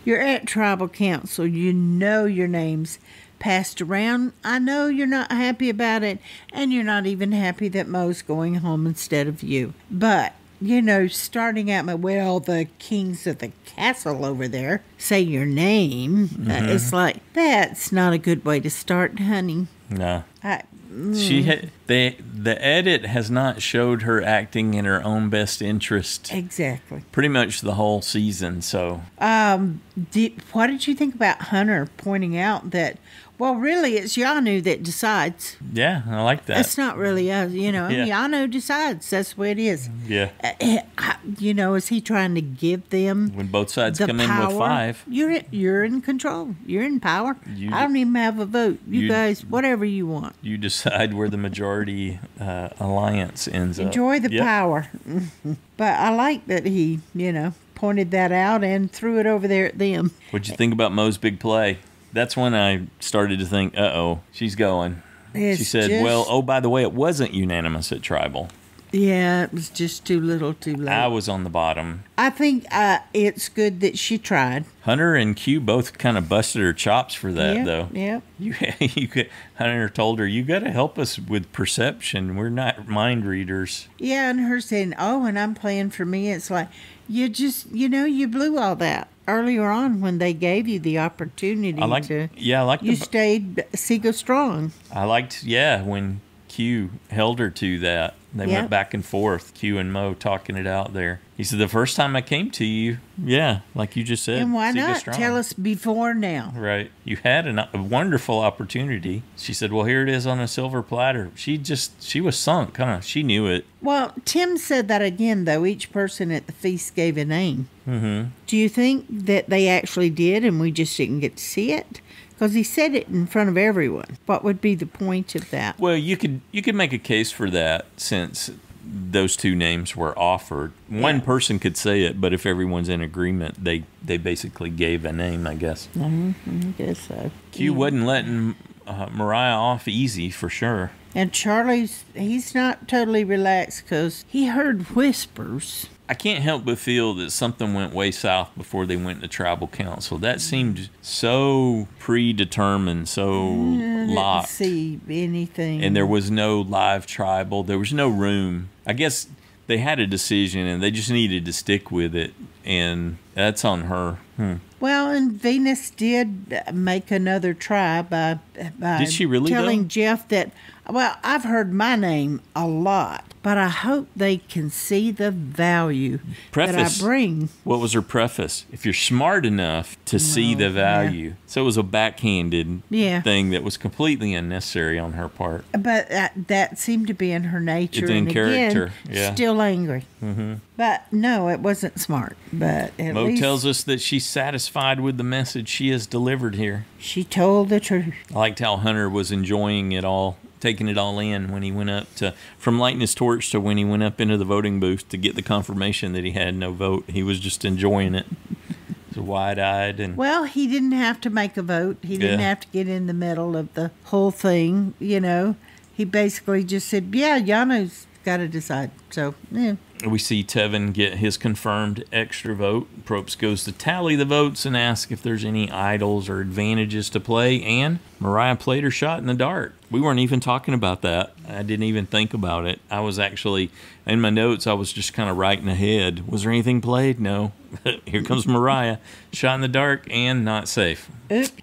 You're at Tribal Council. You know your name's passed around. I know you're not happy about it, and you're not even happy that Mo's going home instead of you. But, starting out the kings of the castle over there say your name. It's like, that's not a good way to start, honey. No. The edit has not showed her acting in her own best interest. Exactly. Pretty much the whole season. So, what did you think about Hunter pointing out that? Well, really, it's Yanu that decides. Yeah, I like that. It's not really us, Yanu decides. That's the way it is. Yeah. Is he trying to give them when both sides come power? In with 5? You're in control. You're in power. I don't even have a vote. You guys, whatever you want. You decide where the majority alliance ends up. Enjoy the power. But I like that he, pointed that out and threw it over there at them. What'd you think about Mo's big play? That's when I started to think, she's going. She said, by the way, it wasn't unanimous at Tribal. Yeah, it was just too little too late. I was on the bottom. I think it's good that she tried. Hunter and Q both kind of busted her chops for that, though. Yeah. Hunter told her, you got to help us with perception. We're not mind readers. Yeah, and her saying, and I'm playing for me. It's like, you just, you blew all that earlier on when they gave you the opportunity to. Yeah, I liked. You stayed Sega strong. I liked, when Q held her to that. They went back and forth, Q and Mo talking it out there. He said, the first time I came to you, yeah, like you just said. And why Siga not strong. tell us before now? Right. You had a wonderful opportunity. She said, well, here it is on a silver platter. She was sunk, huh? She knew it. Well, Tim said that again, though. Each person at the feast gave a name. Mm-hmm. Do you think that they actually did and we just didn't get to see it? Because he said it in front of everyone. What would be the point of that? Well, you could make a case for that since those two names were offered. One person could say it, but if everyone's in agreement, they basically gave a name, I guess. I guess so. Q wasn't letting Mariah off easy, for sure. And he's not totally relaxed because he heard whispers. I can't help but feel that something went way south before they went to tribal council. That seemed so predetermined, so locked. Didn't see anything. And there was no live tribal. There was no room. I guess they had a decision and they just needed to stick with it. And that's on her. Well, and Venus did make another try by Did she really, telling though? Jeff that, well, I've heard my name a lot, but I hope they can see the value that I bring. What was her preface? If you're smart enough to see the value. Yeah. So it was a backhanded thing that was completely unnecessary on her part. But that seemed to be in her nature. It's in character. Again, still angry. Mm-hmm. But no, it wasn't smart. But at Mo least tells us that she's satisfied with the message she has delivered here. She told the truth. I liked how Hunter was enjoying it all, taking it all in when he went up from lighting his torch to when he went up into the voting booth to get the confirmation that he had no vote. He was just enjoying it. He was wide-eyed. And well, he didn't have to make a vote. He didn't have to get in the middle of the whole thing, you know. He basically just said, yeah, Yano's got to decide. So, yeah. We see Tevin get his confirmed extra vote. Probst goes to tally the votes and ask if there's any idols or advantages to play, and Mariah played her shot in the dark. We weren't even talking about that. I didn't even think about it. I was actually, in my notes, I was just kind of writing ahead. Was there anything played? No. Here comes Mariah. Shot in the dark and not safe.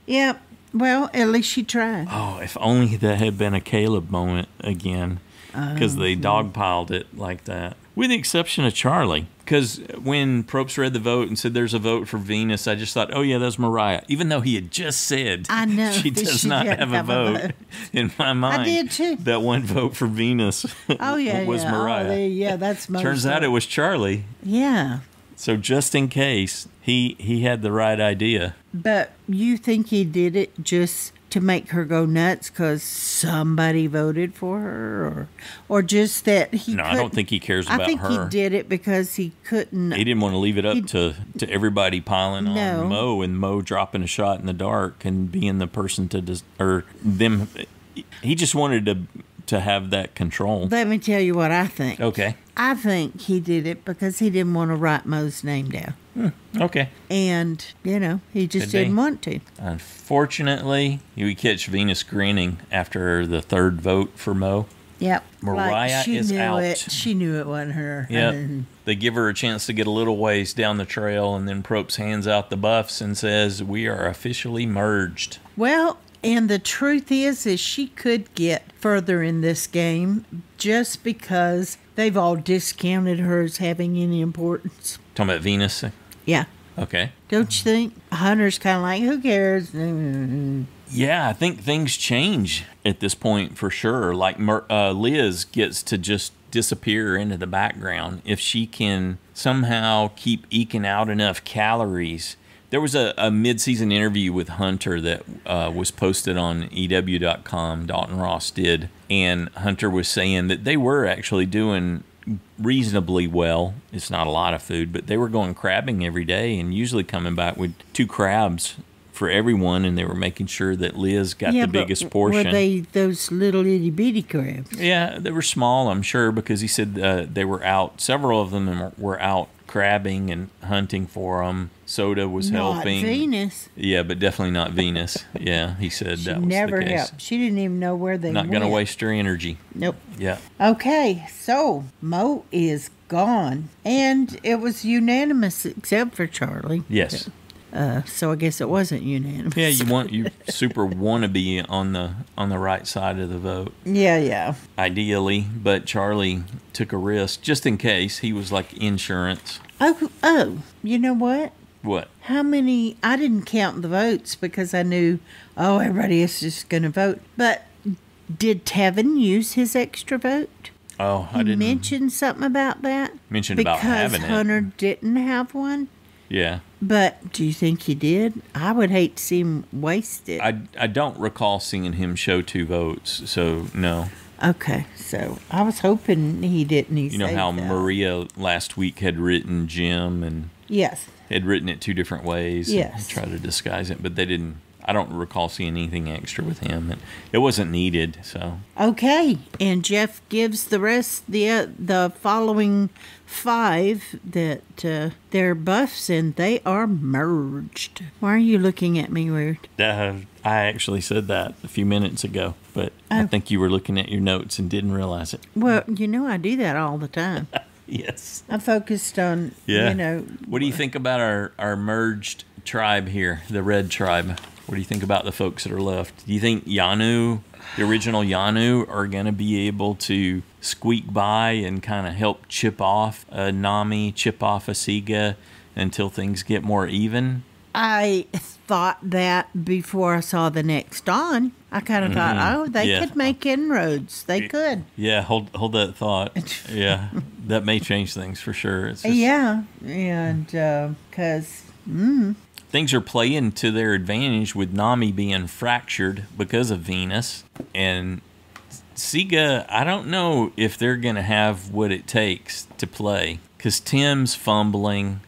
Yeah, well, at least she tried. Oh, if only that had been a Caleb moment again, because they dogpiled it like that. With the exception of Charlie, because when Probst read the vote and said there's a vote for Venus, I just thought, oh yeah, that's Mariah. Even though he had just said I know, she does not have a vote. In my mind, I did too. That one vote for Venus was Mariah. Oh, that's most. Turns out it was Charlie. Yeah. So just in case, he had the right idea. But you think he did it just to make her go nuts because somebody voted for her, or just that he? No, I don't think he cares about her. I think he did it because he couldn't. He didn't want to leave it up to everybody piling on Mo, and Mo dropping a shot in the dark and being the person or them. He just wanted to have that control. Let me tell you what I think. Okay. I think he did it because he didn't want to write Mo's name down. Okay. And, he just didn't want to. Unfortunately, we catch Venus grinning after the third vote for Mo. Yep. Mariah is out. She knew it wasn't her. Yep. They give her a chance to get a little ways down the trail, and then Probst hands out the buffs and says, we are officially merged. Well, and the truth is she could get further in this game just because they've all discounted her as having any importance. Talking about Venus? Yeah. Okay. Don't you think? Hunter's kind of like, who cares? Yeah, I think things change at this point for sure. Like Liz gets to just disappear into the background if she can somehow keep eking out enough calories. There was a mid-season interview with Hunter that was posted on EW.com, Dalton Ross did, and Hunter was saying that they were actually doing reasonably well. It's not a lot of food, but they were going crabbing every day and usually coming back with 2 crabs for everyone, and they were making sure that Liz got the biggest portion. Were they those little itty-bitty crabs? Yeah, they were small, I'm sure, because he said they were out. Several of them were out crabbing and hunting for them. Soda was helping. Not Venus. Yeah, but definitely not Venus. Yeah, he said that was never the case. helped. She didn't even know where they went. Not going to waste her energy. Nope. Yeah. Okay, so Mo is gone. And it was unanimous except for Charlie. Yes. So I guess it wasn't unanimous. Yeah, you super want to be on the right side of the vote. Yeah. Ideally, but Charlie took a risk just in case. He was like insurance. Oh, you know what? What? How many? I didn't count the votes because I knew, everybody is just going to vote. But did Tevin use his extra vote? Oh, I He didn't mention something about that? about having it. Because Hunter didn't have one? Yeah. But do you think he did? I would hate to see him waste it. I don't recall seeing him show 2 votes, so no. Okay, so I was hoping he didn't. You know how Maria last week had written Jim and yes, had written it 2 different ways. Yes, and tried to disguise it, but they didn't. I don't recall seeing anything extra with him. It wasn't needed. So okay, and Jeff gives the rest the following 5 that they're buffs and they are merged. Why are you looking at me weird? I actually said that a few minutes ago, but I think you were looking at your notes and didn't realize it. Well, I do that all the time. Yes. I focused on, What do you think about our merged tribe here, the red tribe? What do you think about the folks that are left? Do you think Yanu, the original Yanu, are going to be able to squeak by and kind of help chip off a Nami, chip off a Siga until things get more even? I thought that before I saw the next on. I kind of thought, they could make inroads. They could. Yeah, hold that thought. Yeah, that may change things for sure. It's just, yeah, and because things are playing to their advantage with Nami being fractured because of Venus. And Siga, I don't know if they're going to have what it takes to play. Because Tim's fumbling.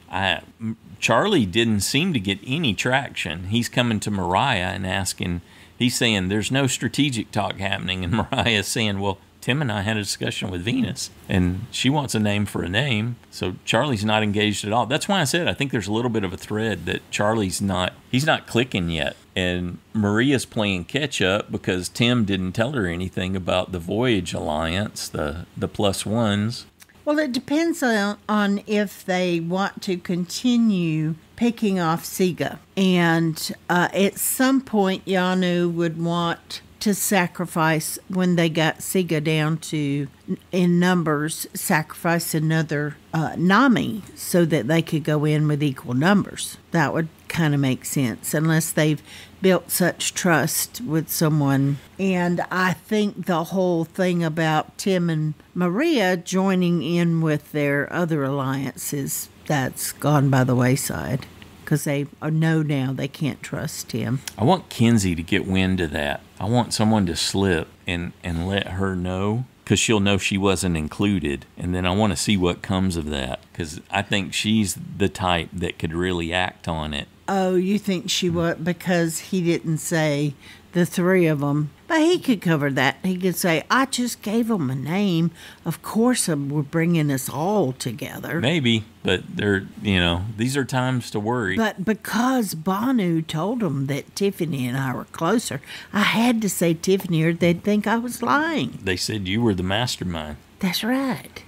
Charlie didn't seem to get any traction. He's coming to Mariah and asking, he's saying there's no strategic talk happening. And Mariah's saying, well, Tim and I had a discussion with Venus, and she wants a name for a name. So Charlie's not engaged at all. That's why I said I think there's a little bit of a thread that he's not clicking yet. And Maria's playing catch up because Tim didn't tell her anything about the Voyage Alliance, the +1s. Well, it depends on if they want to continue picking off Siga. And at some point, Yanu would want to sacrifice, when they got Siga down to, in numbers, sacrifice another Nami so that they could go in with equal numbers. That would kind of make sense, unless they've built such trust with someone. And I think the whole thing about Tim and Maria joining in with their other alliances, that's gone by the wayside. Because they know now they can't trust him. I want Kenzie to get wind of that. I want someone to slip and let her know, because she'll know she wasn't included. And then I want to see what comes of that, because I think she's the type that could really act on it. Oh, you think she would? Because he didn't say the 3 of them. But he could cover that. He could say, I just gave them a name. Of course, we're bringing us all together. Maybe, but these are times to worry. But because Banu told them that Tiffany and I were closer, I had to say Tiffany or they'd think I was lying. They said you were the mastermind. That's right.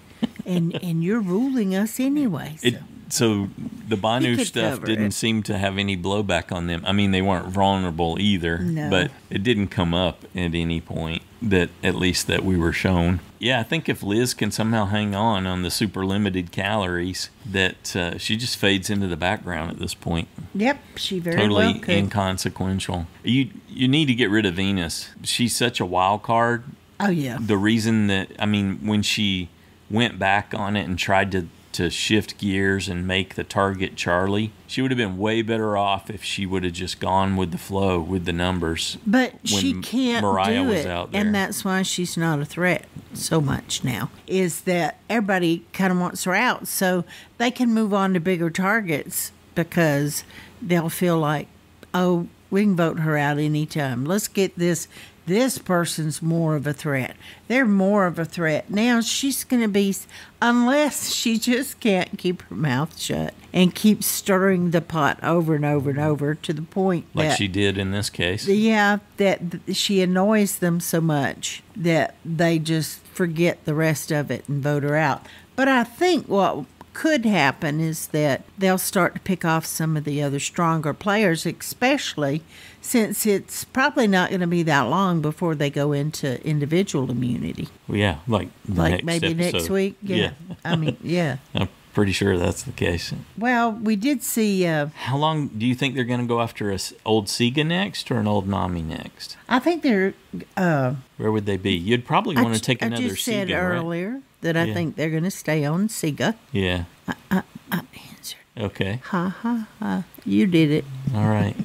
and you're ruling us anyway. So the Banu stuff didn't seem to have any blowback on them. I mean, they weren't vulnerable either, but it didn't come up at any point that we were shown. Yeah, I think if Liz can somehow hang on the super limited calories, that she just fades into the background at this point. Yep, she very totally well could. Inconsequential. You need to get rid of Venus. She's such a wild card. Oh, yeah. The reason when she went back on it and tried to shift gears and make the target Charlie, she would have been way better off if she would have just gone with the flow with the numbers. But she can't Mariah do was it, out there. and that's why she's not a threat so much now, is that everybody kind of wants her out so they can move on to bigger targets, because they'll feel like, oh, we can vote her out anytime. Let's get this person's more of a threat. They're more of a threat. Now she's going to be, unless she just can't keep her mouth shut and keep stirring the pot over and over and over to the point like that, she did in this case. Yeah, that she annoys them so much that they just forget the rest of it and vote her out. But I think what could happen is that they'll start to pick off some of the other stronger players, especially since it's probably not going to be that long before they go into individual immunity. Well, yeah, like maybe episode. next week. Yeah. I mean, yeah. I'm pretty sure that's the case. Well, we did see. How long do you think they're going to go after a old Sega next or an old Nami next? I think they're. Where would they be? You'd probably want to take another Sega, I just said right? earlier that I think they're going to stay on Sega. Yeah. I answered. Okay. Ha ha ha! You did it. All right.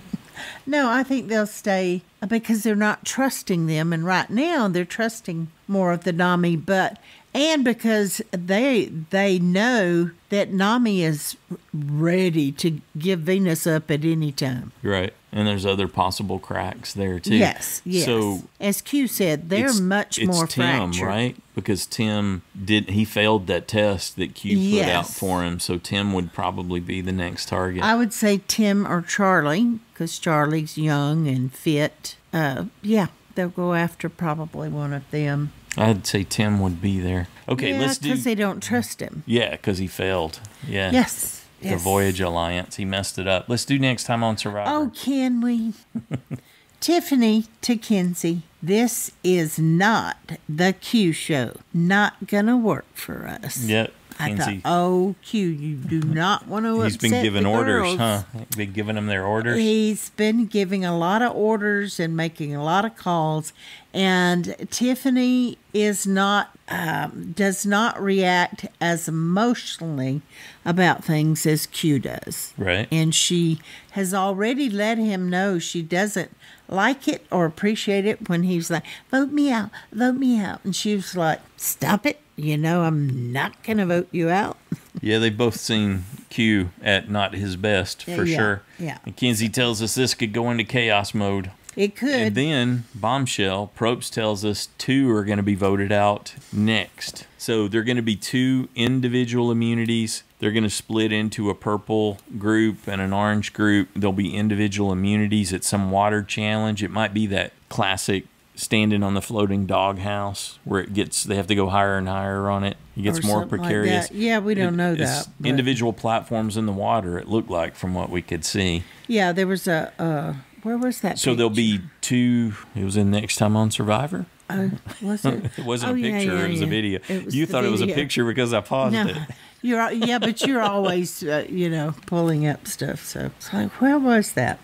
No, I think they'll stay because they're not trusting them, and right now they're trusting more of the Nami, and because they know that Nami is ready to give Venus up at any time. Right. And there's other possible cracks there too. Yes. So as Q said, they're much more Tim, fractured. right? Because Tim he failed that test that Q put out for him, so Tim would probably be the next target. I would say Tim or Charlie, because Charlie's young and fit. They'll go after probably one of them. I'd say Tim would be there. Okay, let's do... because they don't trust him. Yeah, because he failed. Yeah. Yes. The Voyage Alliance. He messed it up. Let's do next time on Survivor. Oh, can we? Tiffany to Kenzie. This is not the Q show. Not gonna work for us. Yep. I Kenzie. thought, Q, you do not want to He's upset been giving the orders, girls. huh? Been giving them their orders? He's been giving a lot of orders and making a lot of calls. And Tiffany is not, does not react as emotionally about things as Q does. Right. And she has already let him know she doesn't like it or appreciate it when he's like, vote me out, vote me out. And she was like, stop it. You know, I'm not going to vote you out. Yeah, they've both seen Q at not his best, for sure. Yeah. And Kenzie tells us this could go into chaos mode. It could. And then, bombshell, Probst tells us 2 are going to be voted out next. So they're going to be 2 individual immunities. They're going to split into a purple group and an orange group. There'll be individual immunities at some water challenge. It might be that classic standing on the floating doghouse where they have to go higher and higher on it. It gets more precarious. Like yeah, we don't know that. It's individual platforms in the water, it looked like, from what we could see. Yeah, there was where was that So there'll be 2, it was in Next Time on Survivor? Was it? It wasn't a picture, it was a video. You thought it was a picture because I paused it. But you're always, pulling up stuff. So it's like, where was that?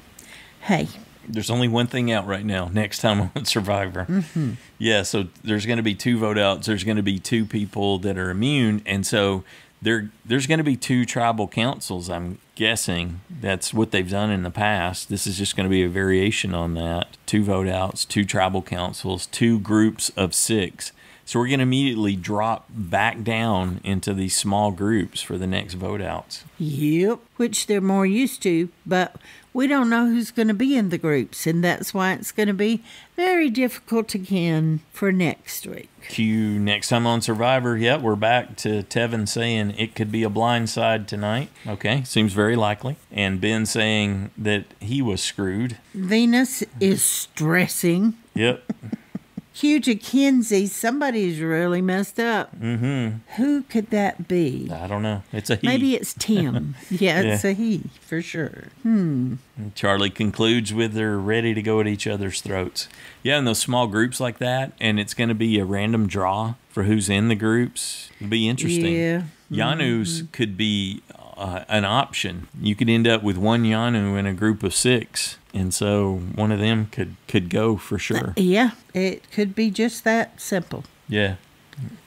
Hey. There's only one thing out right now, Next Time on Survivor. Mm-hmm. Yeah, so there's going to be 2 vote outs. There's going to be 2 people that are immune. And so there's going to be 2 tribal councils, I'm guessing. That's what they've done in the past. This is just going to be a variation on that. 2 vote outs, 2 tribal councils, 2 groups of 6. So we're going to immediately drop back down into these small groups for the next vote outs. Yep, which they're more used to, but we don't know who's going to be in the groups, and that's why it's going to be very difficult again for next week. Q Next Time on Survivor. Yep, we're back to Tevin saying it could be a blind side tonight. Okay, seems very likely. And Ben saying that he was screwed. Venus is stressing. Yep. Q to Kenzie, somebody's really messed up. Mm-hmm. Who could that be? I don't know. It's a he. Maybe it's Tim. Yeah, it's a he, for sure. Charlie concludes with they're ready to go at each other's throats. Yeah, in those small groups like that, and it's going to be a random draw for who's in the groups. It'll be interesting. Yeah. Yanus could be an option. You could end up with one Yanu in a group of 6. And so one of them could go for sure. Yeah, it could be just that simple. Yeah.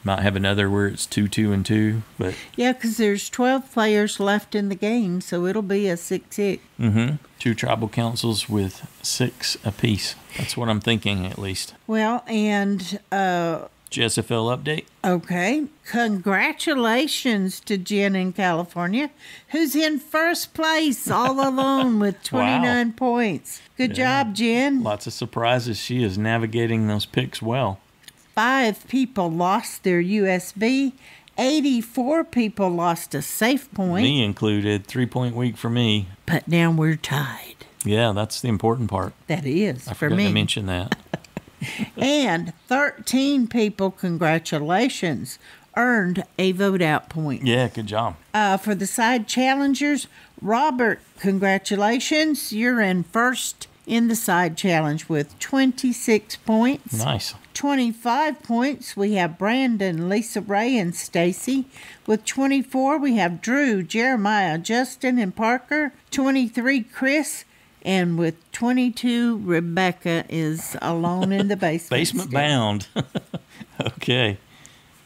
Might have another where it's 2, 2, and 2. But yeah, because there's 12 players left in the game, so it'll be a 6-6. Mm-hmm. 2 tribal councils with 6 apiece. That's what I'm thinking, at least. Well, and JSFL update. Okay. Congratulations to Jen in California, who's in first place all alone with 29 points. Good job, Jen. Lots of surprises. She is navigating those picks well. 5 people lost their USB. 84 people lost a safe point. Me included. 3-point week for me. But now we're tied. Yeah, that's the important part. That is, I for forgot me. to mention that. And 13 people, congratulations, earned a vote out point. Yeah, good job. For the side challengers, Robert, congratulations. You're in first in the side challenge with 26 points. Nice. 25 points, we have Brandon, Lisa Ray, and Stacy. With 24, we have Drew, Jeremiah, Justin, and Parker. 23, Chris. And with 22, Rebecca is alone in the basement. Basement bound. Okay.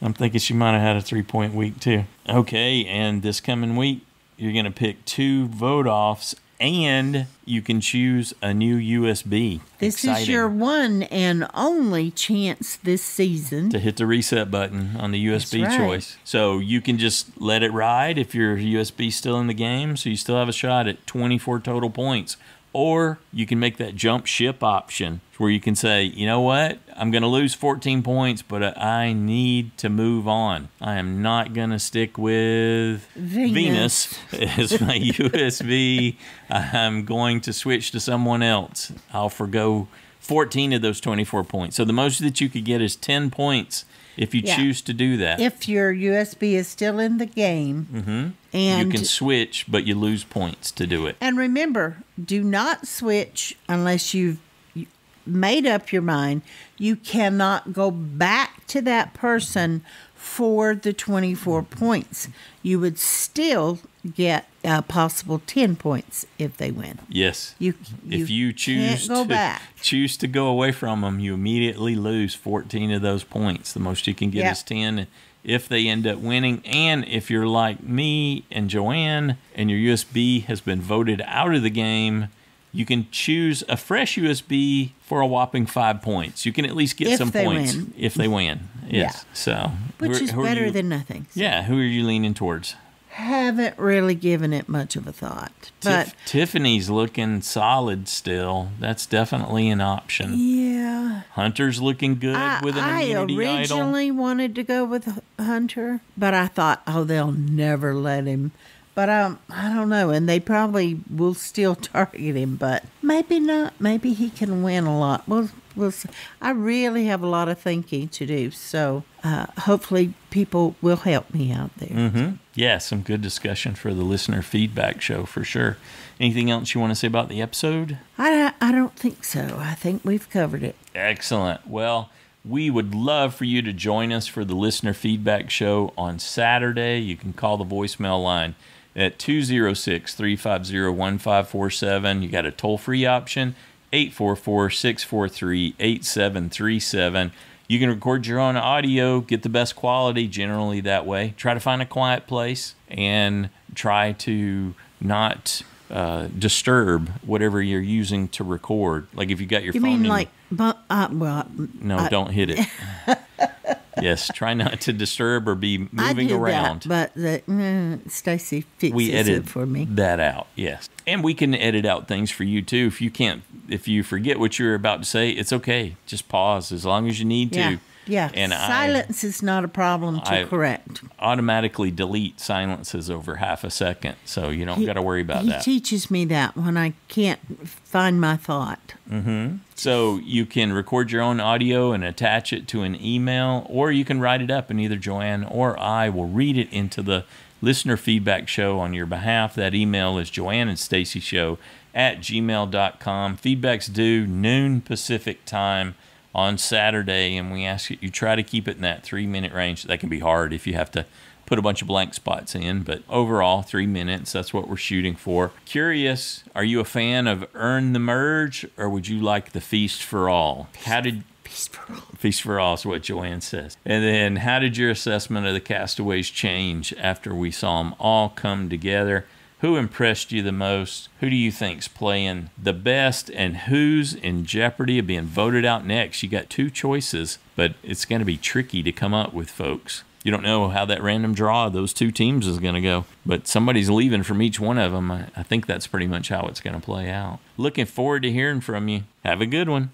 I'm thinking she might have had a 3-point week, too. Okay, and this coming week, you're going to pick 2 vote-offs, and you can choose a new USB. This Exciting. is your one and only chance this season To hit the reset button on the USB That's right. choice. So you can just let it ride if your USB still in the game, so you still have a shot at 24 total points. Or you can make that jump ship option where you can say, you know what, I'm going to lose 14 points, but I need to move on. I am not going to stick with Venus as my USB. I'm going to switch to someone else. I'll forgo 14 of those 24 points. So the most that you could get is 10 points if you choose to do that. If your USB is still in the game. And you can switch, but you lose points to do it. And remember, do not switch unless you've made up your mind. You cannot go back to that person for the 24 points. You would still get a possible 10 points if they win. Yes. If you choose choose to go away from them, you immediately lose 14 of those points. The most you can get is 10 if they end up winning. And if you're like me and Joanne and your USB has been voted out of the game, you can choose a fresh USB for a whopping 5 points. You can at least get some points if they win. Yes. So, which is better than nothing. So. Yeah. Who are you leaning towards? Haven't really given it much of a thought. But Tiffany's looking solid still. That's definitely an option. Yeah. Hunter's looking good with an immunity I originally wanted to go with Hunter, but I thought, they'll never let him. But I don't know, and they probably will still target him, but maybe not. Maybe he can win a lot. We'll see. I really have a lot of thinking to do, so hopefully people will help me out there. Mm-hmm. Yeah, some good discussion for the listener feedback show for sure. Anything else you want to say about the episode? I don't think so. I think we've covered it. Excellent. Well, we would love for you to join us for the listener feedback show on Saturday. You can call the voicemail line at 206-350-1547. You got a toll-free option, 844-643-8737. You can record your own audio, get the best quality generally that way. Try to find a quiet place and try to not disturb whatever you're using to record. Like if you got your phone. You mean like, no, don't hit it. Yes, try not to disturb or be moving around. But Stacy fixes it for me. That out, yes. And we can edit out things for you too. If you forget what you're about to say, it's okay. Just pause as long as you need to. Yeah, and silence is not a problem to correct. Automatically delete silences over half a second, so you don't got to worry about that. He teaches me that when I can't find my thought. Mm-hmm. So you can record your own audio and attach it to an email, or you can write it up, and either Joanne or I will read it into the listener feedback show on your behalf. That email is joanneandstacyshow@gmail.com. Feedback's due noon Pacific time on Saturday, and we ask you try to keep it in that 3-minute range. That can be hard if you have to put a bunch of blank spots in, but overall 3 minutes, that's what we're shooting for. Curious, are you a fan of Earn the Merge, or would you like the Feast for All? Feast for All is what Joanne says. And then how did your assessment of the castaways change after we saw them all come together? Who impressed you the most? Who do you think's playing the best? And who's in jeopardy of being voted out next? You got 2 choices, but it's going to be tricky to come up with, folks. You don't know how that random draw of those 2 teams is going to go, but somebody's leaving from each one of them. I think that's pretty much how it's going to play out. Looking forward to hearing from you. Have a good one.